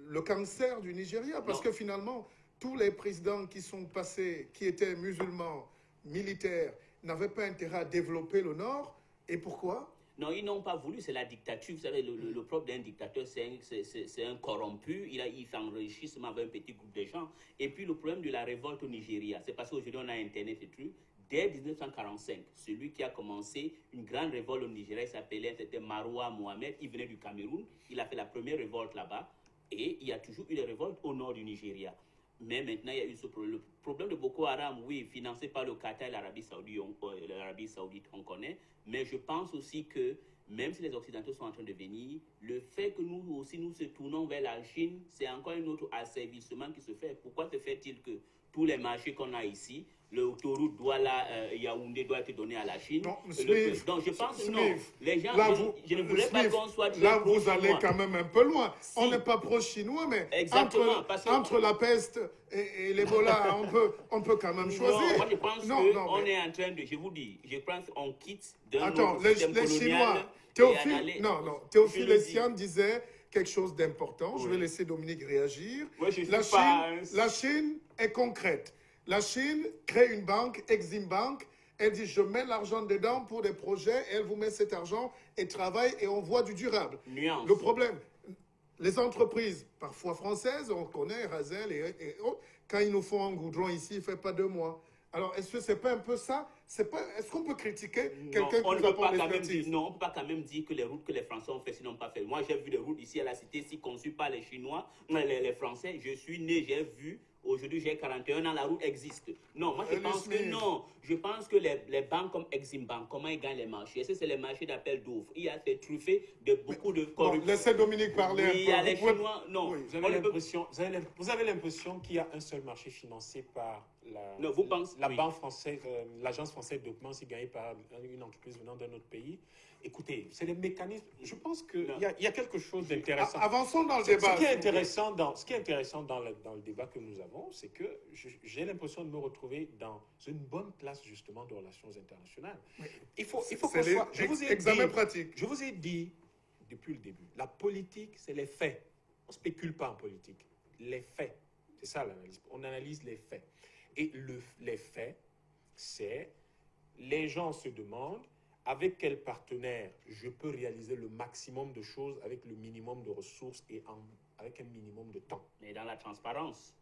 le cancer du Nigeria. Parce que finalement, tous les présidents qui sont passés, qui étaient musulmans, militaires, n'avaient pas intérêt à développer le Nord. Et pourquoi ? Non, ils n'ont pas voulu, c'est la dictature. Vous savez, le propre d'un dictateur, c'est un corrompu. Il fait enrichissement avec un petit groupe de gens. Et puis le problème de la révolte au Nigeria, c'est parce qu'aujourd'hui on a Internet et tout. Dès 1945, celui qui a commencé une grande révolte au Nigeria, c'était Marwa Mohamed. Il venait du Cameroun. Il a fait la première révolte là-bas. Et il y a toujours eu des révoltes au nord du Nigeria. Mais maintenant, il y a eu ce problème. Le problème de Boko Haram, oui, financé par le Qatar et l'Arabie Saoudite, on connaît. Mais je pense aussi que, même si les Occidentaux sont en train de venir, le fait que nous aussi nous se tournons vers la Chine, c'est encore un autre asservissement qui se fait. Pourquoi se fait-il que tous les marchés qu'on a ici, l'autoroute Yaoundé doit être donné à la Chine? Non, donc je pense que non. Les gens, je ne voulais pas qu'on soit... Là, vous allez quand même un peu loin. Si. On n'est pas pro-chinois, mais entre la peste et l'Ebola, on peut quand même choisir. Non, moi je pense qu'on est en train de... Je vous dis, je pense qu'on quitte d'un autre système les Chinois... Théophile Essiane disait quelque chose d'important. Je vais laisser Dominique réagir. Moi, la Chine est concrète. La Chine crée une banque, Exim Bank. Elle dit, je mets l'argent dedans pour des projets. Elle vous met cet argent et travaille et on voit du durable. Nuance. Le problème, les entreprises, parfois françaises, on connaît Razel et autres, quand ils nous font un goudron ici, il ne fait pas 2 mois. Alors, est-ce que ce n'est pas un peu ça? Est-ce qu'on peut critiquer quelqu'un qui n'a pas d'expertise? Non, on ne peut pas quand même dire que les routes que les Français ont fait, sinon pas fait. Moi, j'ai vu des routes ici à la cité, si conçues par les Chinois, les Français. Je suis né, j'ai vu. Aujourd'hui, j'ai 41 ans, la route existe. Non, moi, je pense que non. Je pense que les banques comme Exim Bank, comment ils gagnent les marchés? Est-ce que c'est les marchés d'appel d'offres? Il y a fait truffé de beaucoup de corruption. Bon, laissez Dominique parler un peu. Il y a les Chinois, non. Oui, vous avez l'impression qu'il y a un seul marché financé par Non, vous pensez- la oui. banque française, l'agence française de développement, si gagnée par une entreprise venant d'un autre pays. Écoutez, c'est les mécanismes. Je pense qu'il y a quelque chose d'intéressant. Avançons dans le Ce débat. qui est intéressant dans le débat que nous avons, c'est que j'ai l'impression de me retrouver dans une bonne place justement de relations internationales. Il faut qu'on C'est soit. examen pratique. Je vous ai dit depuis le début, la politique, c'est les faits. On ne spécule pas en politique. Les faits. C'est ça l'analyse. On analyse les faits. Et les faits, c'est les gens se demandent avec quel partenaire je peux réaliser le maximum de choses avec le minimum de ressources et avec un minimum de temps. Mais dans la transparence.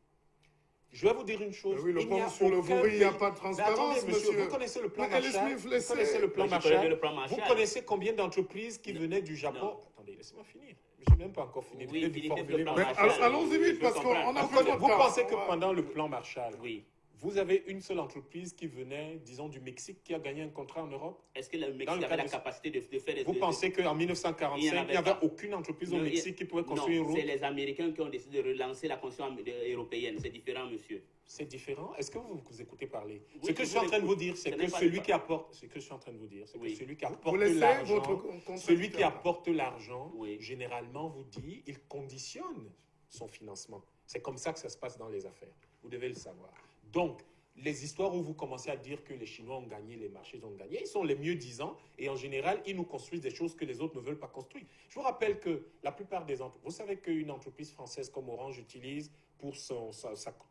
Je vais vous dire une chose. Oui, le il n'y a pont sur le aucun Bourri, il n'y a pays- pas de Mais transparence, attendez, monsieur. Vous connaissez le plan Mais Ellis Marshall. Smith, laissez- Vous connaissez le plan Oui, je connais Marshall. le plan Marshall. Vous connaissez combien d'entreprises qui Non. venaient du Japon? Non. Attendez, laissez-moi finir. Je n'ai même pas encore fini Oui, de finissez formuler le plan ma- Mais Marshall. allons-y vite, Je parce qu'on comprends. a Vous, plus de vous temps. pensez que On va- pendant le plan Marshall, Oui. vous avez une seule entreprise qui venait, disons, du Mexique, qui a gagné un contrat en Europe? Est-ce que le Dans le Mexique cas avait la de- capacité de faire des... Vous pensez qu'en 1945, il n'y avait pas. aucune entreprise au Non, Mexique qui pouvait construire non, une c'est route? les Américains qui ont décidé de relancer la construction européenne. C'est différent, monsieur. C'est différent. Est-ce que vous écoutez parler? Oui, Ce que je je suis en train de l'écoute. vous dire, c'est Ce que n'est pas celui le qui apporte, ce que je suis en train de vous dire, c'est que Oui. celui qui Vous apporte laissez l'argent, votre contradicteur. celui qui apporte l'argent, Oui. généralement vous dit, il conditionne son financement. C'est comme ça que ça se passe dans les affaires. Vous devez le savoir. Donc, les histoires où vous commencez à dire que les Chinois ont gagné, les marchés ont gagné, ils sont les mieux disants et en général, ils nous construisent des choses que les autres ne veulent pas construire. Je vous rappelle que la plupart des entreprises, vous savez qu'une entreprise française comme Orange utilise pour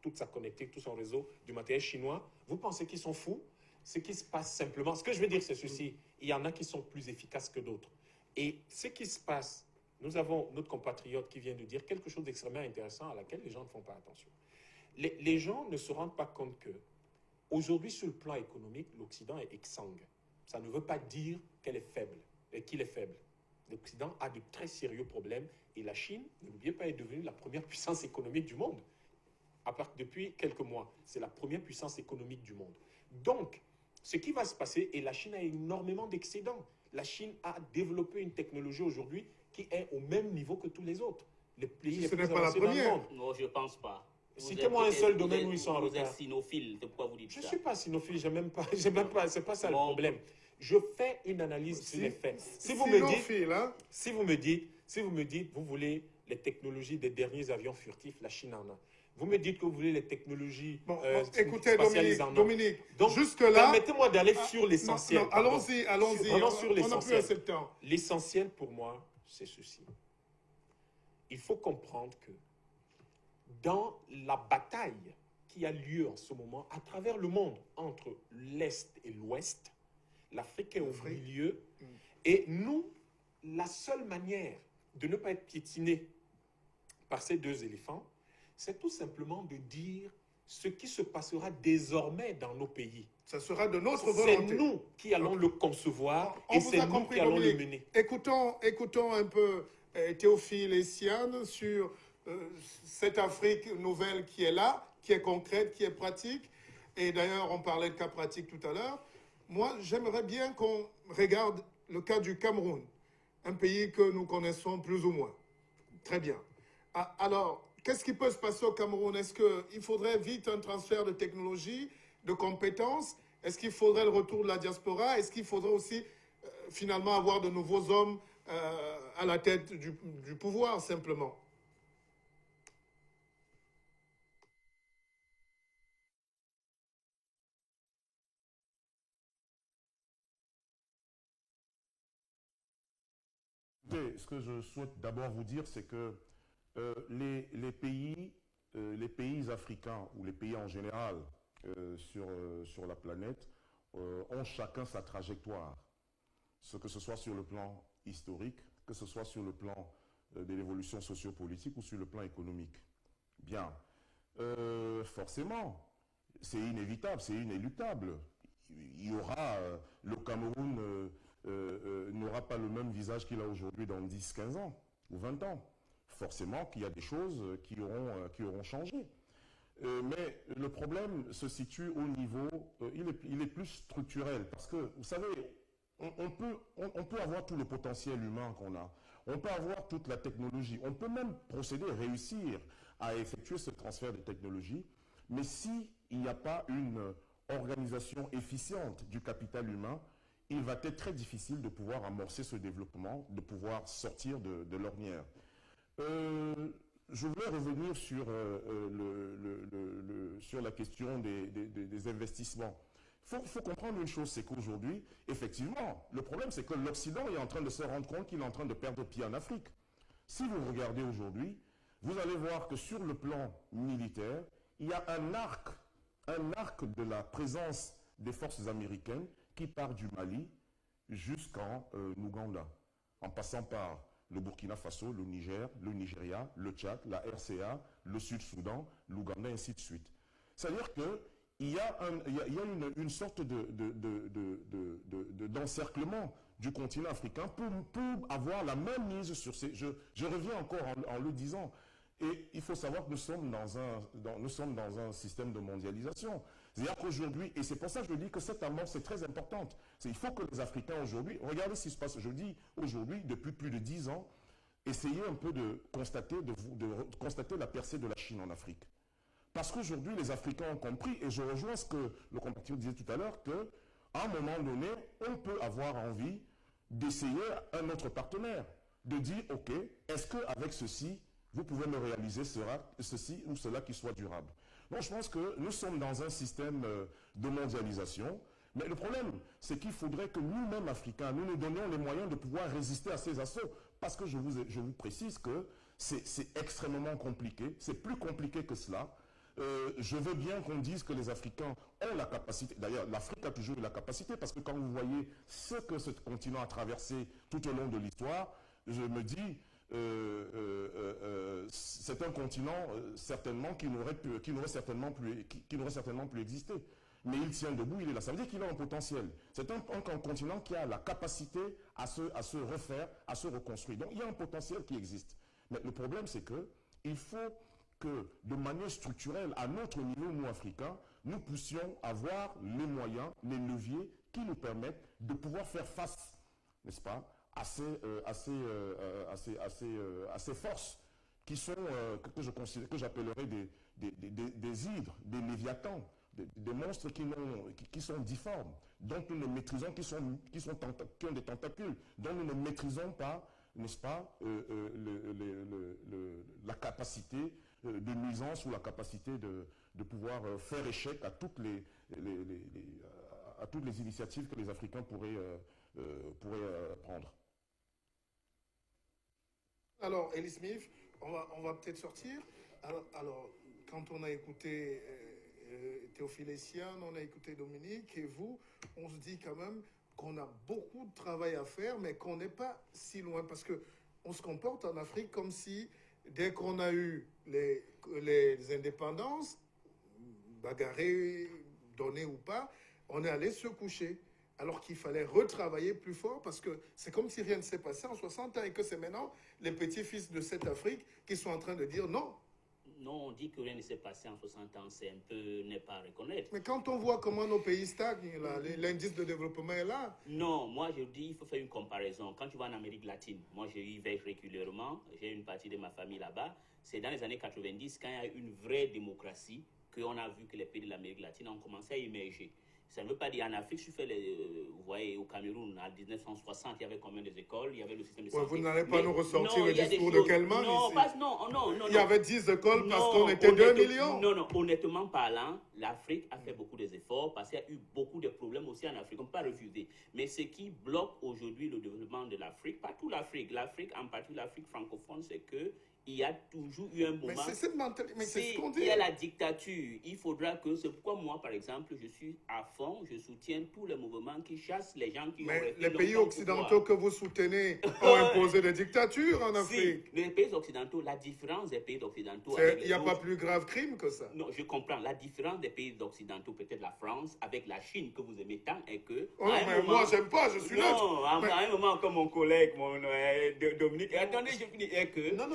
toute sa connectique, tout son réseau du matériel chinois. Vous pensez qu'ils sont fous? Ce qui se passe simplement, ce que je veux dire, c'est ceci. Il y en a qui sont plus efficaces que d'autres. Et ce qui se passe, nous avons notre compatriote qui vient de dire quelque chose d'extrêmement intéressant à laquelle les gens ne font pas attention. Les gens ne se rendent pas compte que aujourd'hui, sur le plan économique, l'Occident est exsangue. Ça ne veut pas dire qu'elle est faible, qu'il est faible. L'Occident a de très sérieux problèmes et la Chine, n'oubliez pas, est devenue la première puissance économique du monde. Depuis quelques mois, c'est la première puissance économique du monde. Donc, ce qui va se passer, et la Chine a énormément d'excédents. La Chine a développé une technologie aujourd'hui qui est au même niveau que tous les autres. Les pays les Ce plus n'est pas la avancés dans le première. monde. Non, je ne pense pas. Citez-moi un seul domaine où ils sont en Vous êtes retard. sinophile, c'est pourquoi vous dites Je ne ça. suis pas sinophile, c'est pas ça le Bon. problème. Je fais une analyse sur les faits. Si vous me dites, vous voulez les technologies des derniers avions furtifs, la Chine en a. Vous me dites que vous voulez les technologies Bon, écoutez, spatiales, ils en ont. Dominique, Donc, jusque-là... permettez-moi d'aller sur l'essentiel. Non, allons-y, allons-y. Vraiment sur On n'a plus l'essentiel. assez de temps. L'essentiel pour moi, c'est ceci. Il faut comprendre que dans la bataille qui a lieu en ce moment à travers le monde entre l'Est et l'Ouest, l'Afrique est au milieu. Et nous, la seule manière de ne pas être piétiné par ces deux éléphants, c'est tout simplement de dire ce qui se passera désormais dans nos pays. Ça sera de notre C'est volonté. nous qui allons le concevoir On et vous c'est a nous compris, qui allons le Dominique. mener. Écoutons un peu Théophile et Siane sur cette Afrique nouvelle qui est là, qui est concrète, qui est pratique. Et d'ailleurs, on parlait de cas pratique tout à l'heure. Moi, j'aimerais bien qu'on regarde le cas du Cameroun, un pays que nous connaissons plus ou moins. Très bien. Alors, qu'est-ce qui peut se passer au Cameroun? Est-ce qu'il faudrait vite un transfert de technologie, de compétences? Est-ce qu'il faudrait le retour de la diaspora? Est-ce qu'il faudrait aussi finalement avoir de nouveaux hommes à la tête du pouvoir, simplement? Ce que je souhaite d'abord vous dire, c'est que les pays africains, ou les pays en général sur la planète, ont chacun sa trajectoire. Que ce soit sur le plan historique, que ce soit sur le plan de l'évolution sociopolitique ou sur le plan économique. Bien. Forcément, c'est inévitable, c'est inéluctable. Il y aura, le Cameroun n'aura pas le même visage qu'il a aujourd'hui dans 10, 15 ans ou 20 ans. Forcément qu'il y a des choses qui auront changé. Mais le problème se situe au niveau, il est plus structurel, parce que, vous savez, on peut avoir tout le potentiel humain qu'on a, on peut avoir toute la technologie, on peut même réussir à effectuer ce transfert de technologie, mais si il n'y a pas une organisation efficiente du capital humain, il va être très difficile de pouvoir amorcer ce développement, de pouvoir sortir de l'ornière. Je voulais revenir sur, sur la question des investissements. Il faut comprendre une chose, c'est qu'aujourd'hui, effectivement, le problème, c'est que l'Occident est en train de se rendre compte qu'il est en train de perdre pied en Afrique. Si vous regardez aujourd'hui, vous allez voir que sur le plan militaire, il y a un arc de la présence des forces américaines qui part du Mali jusqu'en Ouganda, en passant par le Burkina Faso, le Niger, le Nigeria, le Tchad, la RCA, le Sud-Soudan, l'Ouganda, ainsi de suite. C'est-à-dire qu'il y a une sorte d'encerclement du continent africain pour avoir la même mise sur ces... Je reviens encore en le disant. Et il faut savoir que nous sommes dans un système de mondialisation. C'est-à-dire qu'aujourd'hui, et c'est pour ça que je dis que cette amorce est très importante, il faut que les Africains aujourd'hui, regardez ce qui se passe aujourd'hui, depuis plus de 10 ans, essayez un peu de constater la percée de la Chine en Afrique. Parce qu'aujourd'hui, les Africains ont compris, et je rejoins ce que le compatriote disait tout à l'heure, qu'à un moment donné, on peut avoir envie d'essayer un autre partenaire, de dire, OK, est-ce qu'avec ceci, vous pouvez me réaliser ceci ou cela qui soit durable. Donc je pense que nous sommes dans un système de mondialisation, mais le problème, c'est qu'il faudrait que nous-mêmes, Africains, nous nous donnions les moyens de pouvoir résister à ces assauts, parce que je vous précise que c'est extrêmement compliqué, c'est plus compliqué que cela. Je veux bien qu'on dise que les Africains ont la capacité, d'ailleurs l'Afrique a toujours eu la capacité, parce que quand vous voyez ce que ce continent a traversé tout au long de l'histoire, je me dis... c'est un continent certainement qui n'aurait certainement plus existé. Mais il tient debout, il est là. Ça veut dire qu'il a un potentiel. C'est un continent qui a la capacité à se refaire, à se reconstruire. Donc il y a un potentiel qui existe. Mais le problème, c'est qu'il faut que de manière structurelle, à notre niveau, nous Africains, nous puissions avoir les moyens, les leviers qui nous permettent de pouvoir faire face, n'est-ce pas, à ces forces qui sont, que j'appellerais des hydres, des léviathans, des monstres qui sont difformes, dont nous ne maîtrisons, qui ont des tentacules, dont nous ne maîtrisons pas, n'est-ce pas, la capacité de nuisance ou la capacité de pouvoir faire échec à toutes les initiatives que les Africains pourraient prendre. Alors, Elie Smith, on va peut-être sortir. Alors, quand on a écouté Théophile Essiane, on a écouté Dominique et vous, on se dit quand même qu'on a beaucoup de travail à faire, mais qu'on n'est pas si loin. Parce qu'on se comporte en Afrique comme si, dès qu'on a eu les indépendances, bagarrées, données ou pas, on est allé se coucher. Alors qu'il fallait retravailler plus fort parce que c'est comme si rien ne s'est passé en 60 ans et que c'est maintenant les petits-fils de cette Afrique qui sont en train de dire non. Non, on dit que rien ne s'est passé en 60 ans, c'est un peu ne pas reconnaître. Mais quand on voit comment nos pays stagnent, l'indice de développement est là. Non, moi je dis il faut faire une comparaison. Quand tu vas en Amérique latine, moi je y vais régulièrement, j'ai une partie de ma famille là-bas, c'est dans les années 90 quand il y a eu une vraie démocratie qu'on a vu que les pays de l'Amérique latine ont commencé à émerger. Ça ne veut pas dire en Afrique, vous voyez, au Cameroun, en 1960, il y avait combien d'écoles, il y avait le système de santé. Vous n'allez pas nous ressortir le discours de Kelman ici. Non. Il y avait 10 écoles parce qu'on était 2 millions. Non, honnêtement parlant, l'Afrique a fait beaucoup d'efforts parce qu'il y a eu beaucoup de problèmes aussi en Afrique, on ne peut pas refuser. Mais ce qui bloque aujourd'hui le développement de l'Afrique, pas toute l'Afrique, en partie l'Afrique francophone, c'est que il y a toujours eu un moment... Mais c'est cette mentalité, mais c'est ce qu'on dit. Il y a la dictature. Il faudra que... C'est pourquoi moi, par exemple, je suis à fond, je soutiens tous les mouvements qui chassent les gens qui ont... Mais les pays occidentaux que vous soutenez ont imposé des dictatures en Afrique. Les pays occidentaux, la différence des pays occidentaux... Il n'y a pas plus grave crime que ça. Non, je comprends. La différence des pays occidentaux, peut-être la France, avec la Chine que vous aimez tant, est que... Oh, mais moi, j'aime pas, je suis neutre. Non, à un moment, comme mon collègue, Dominique... Attendez, je finis, est que... Non,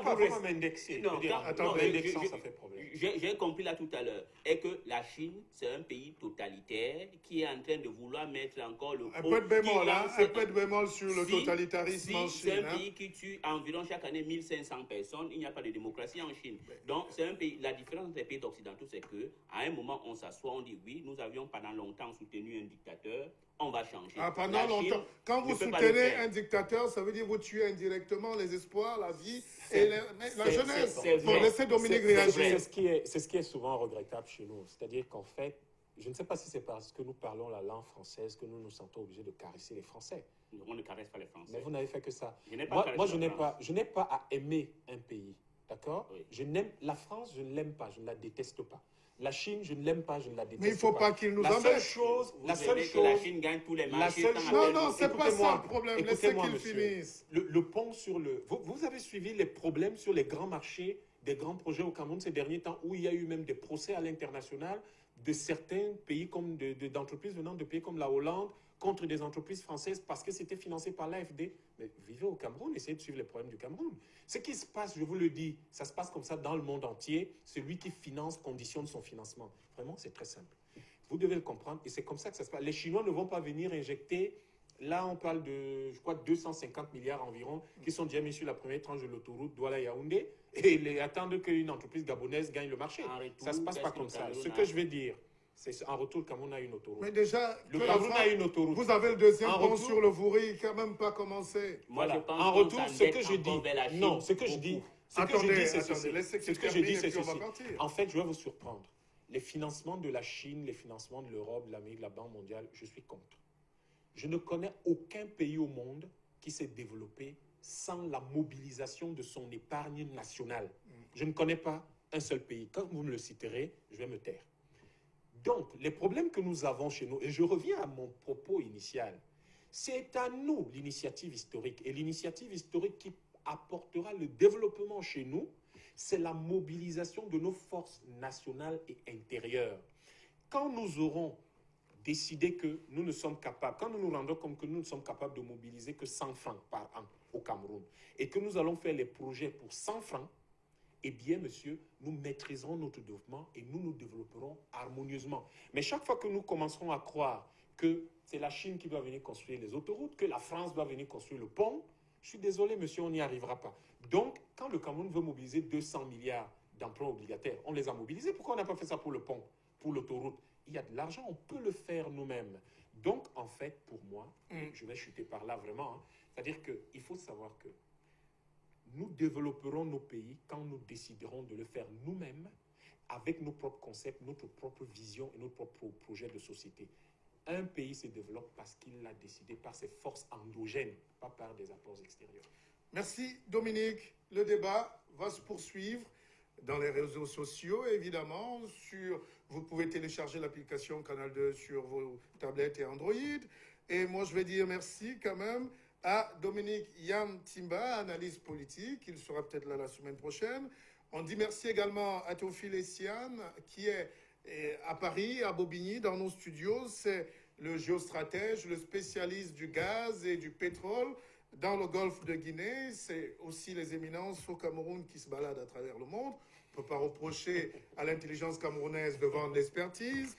pas vraiment m'indexer. L'indexant, ça fait problème. J'ai compris là tout à l'heure. Et que la Chine, c'est un pays totalitaire qui qui est en train de vouloir mettre encore le Un peu de bémol, hein, un peu de bémol sur le Si- totalitarisme si en c'est Chine. un Hein. pays qui tue environ chaque année 1500 personnes, il n'y a pas de démocratie en Chine. Donc, c'est un pays. La différence entre les pays occidentaux, c'est qu'à un moment, on s'assoit, on dit oui, nous avions pendant longtemps soutenu un dictateur, on va changer. Ah, pendant La Chine longtemps. Quand ne vous peut pas le soutenez faire. un dictateur, ça veut dire que vous tuez indirectement les espoirs, la vie et la jeunesse. c'est Bon, vrai. laissez Dominique C'est réagir. ce qui est souvent regrettable chez nous. C'est-à-dire qu'en fait, je ne sais pas si c'est parce que nous parlons la langue française que nous nous sentons obligés de caresser les Français. On ne caresse pas les Français. Mais vous n'avez fait que ça. Je n'ai pas Moi, caressé je la n'ai France. je n'ai pas à aimer un pays. D'accord? Oui. Je n'aime la France, je ne l'aime pas, je ne la déteste pas. La Chine, je ne l'aime pas, je ne la déteste pas. Mais il ne faut pas qu'il nous La seule embête. chose, Vous la seule aimez que chose, la Chine gagne tous les la marchés. seule sans chose- Non, appel non, d'offres. c'est pas Écoutez-moi, ça le problème. Laissez écoutez-moi, qu'il monsieur. finisse. Le pont sur le... Vous avez suivi les problèmes sur les grands marchés, des grands projets au Cameroun ces derniers temps, où il y a eu même des procès à l'international de certains pays, comme d'entreprises venant de pays comme la Hollande, contre des entreprises françaises parce que c'était financé par l'AFD. Mais vivez au Cameroun, essayez de suivre les problèmes du Cameroun. Ce qui se passe, je vous le dis, ça se passe comme ça dans le monde entier. Celui qui finance conditionne son financement. Vraiment, c'est très simple. Vous devez le comprendre et c'est comme ça que ça se passe. Les Chinois ne vont pas venir injecter. Là, on parle de, je crois, 250 milliards environ qui sont déjà mis sur la première tranche de l'autoroute Douala-Yaoundé et attendent qu'une entreprise gabonaise gagne le marché. En retour, Ça ne se passe pas qu'est-ce que comme le ça. Cameroun Ce a? que je vais dire, c'est en retour, le Cameroun a une autoroute. Mais déjà, Le que la Cameroun France- a une autoroute. vous avez le deuxième En pont retour- sur le Vouri qui n'a même pas commencé. Moi, Voilà. je pense En qu'on retour, ce s'endette que je dis, encore vers la Chine non, ce que je dis, beaucoup. ce que je Attendez, dis, c'est attendez, ceci. laissez Ce qu'il que je termine dis, et c'est puis on va ceci. partir. En fait, je vais vous surprendre. Les financements de la Chine, les financements de l'Europe, de l'Amérique, de la Banque mondiale, je suis contre. Je ne connais aucun pays au monde qui s'est développé sans la mobilisation de son épargne nationale. Je ne connais pas un seul pays. Quand vous me le citerez, je vais me taire. Donc, les problèmes que nous avons chez nous, et je reviens à mon propos initial, c'est à nous l'initiative historique. Et l'initiative historique qui apportera le développement chez nous, c'est la mobilisation de nos forces nationales et intérieures. Quand nous aurons décidé que nous ne sommes capables, quand nous nous rendons compte que nous ne sommes capables de mobiliser que 100 francs par an au Cameroun, et que nous allons faire les projets pour 100 francs, eh bien, monsieur, nous maîtriserons notre développement et nous nous développerons harmonieusement. Mais chaque fois que nous commencerons à croire que c'est la Chine qui doit venir construire les autoroutes, que la France doit venir construire le pont, je suis désolé, monsieur, on n'y arrivera pas. Donc, quand le Cameroun veut mobiliser 200 milliards d'emprunts obligataires, on les a mobilisés. Pourquoi on n'a pas fait ça pour le pont, pour l'autoroute? Il y a de l'argent, on peut le faire nous-mêmes. Donc, en fait, pour moi, je vais chuter par là vraiment, hein, c'est-à-dire qu'il faut savoir que nous développerons nos pays quand nous déciderons de le faire nous-mêmes, avec nos propres concepts, notre propre vision et notre propre projet de société. Un pays se développe parce qu'il l'a décidé par ses forces endogènes, pas par des apports extérieurs. Merci Dominique. Le débat va se poursuivre dans les réseaux sociaux, évidemment. Vous pouvez télécharger l'application Canal 2 sur vos tablettes et Android. Et moi, je vais dire merci quand même à Dominique Yam Timba, analyste politique. Il sera peut-être là la semaine prochaine. On dit merci également à Théophile Essiane, qui est à Paris, à Bobigny, dans nos studios. C'est le géostratège, le spécialiste du gaz et du pétrole dans le golfe de Guinée. C'est aussi les éminences au Cameroun qui se baladent à travers le monde. On ne peut pas reprocher à l'intelligence camerounaise de vendre l'expertise,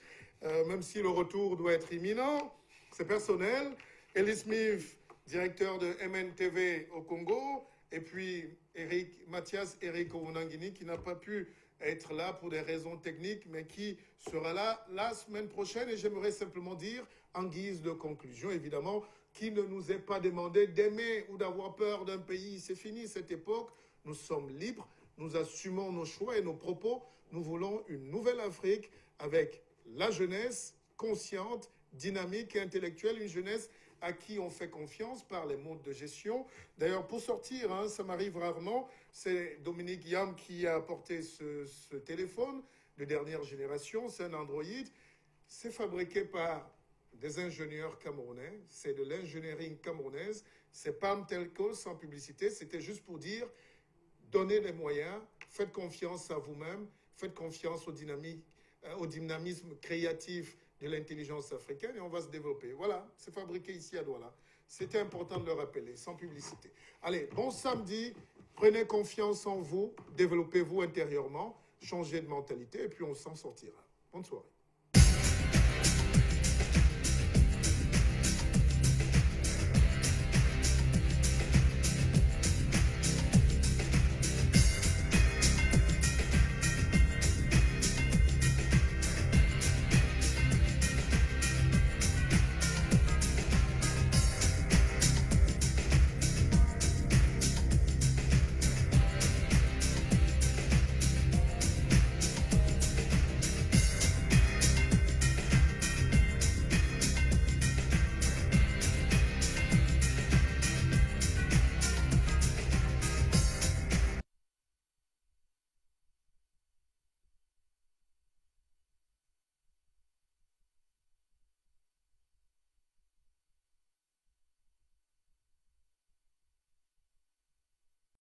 même si le retour doit être imminent. C'est personnel. Elie Smith, directeur de MNTV au Congo, et puis Mathias Eric Ounangini, qui n'a pas pu être là pour des raisons techniques, mais qui sera là la semaine prochaine. Et j'aimerais simplement dire, en guise de conclusion, évidemment, qu'il ne nous est pas demandé d'aimer ou d'avoir peur d'un pays. C'est fini cette époque. Nous sommes libres, nous assumons nos choix et nos propos. Nous voulons une nouvelle Afrique avec la jeunesse consciente, dynamique et intellectuelle, une jeunesse à qui on fait confiance par les modes de gestion. D'ailleurs, pour sortir, hein, ça m'arrive rarement, c'est Dominique Yam qui a apporté ce téléphone de dernière génération, c'est un Android. C'est fabriqué par des ingénieurs camerounais, c'est de l'ingénierie camerounaise, c'est Palm Telco sans publicité, c'était juste pour dire, donnez les moyens, faites confiance à vous-même, faites confiance au dynamisme créatif de l'intelligence africaine et on va se développer. Voilà, c'est fabriqué ici à Douala. C'était important de le rappeler, sans publicité. Allez, bon samedi, prenez confiance en vous, développez-vous intérieurement, changez de mentalité et puis on s'en sortira. Bonne soirée.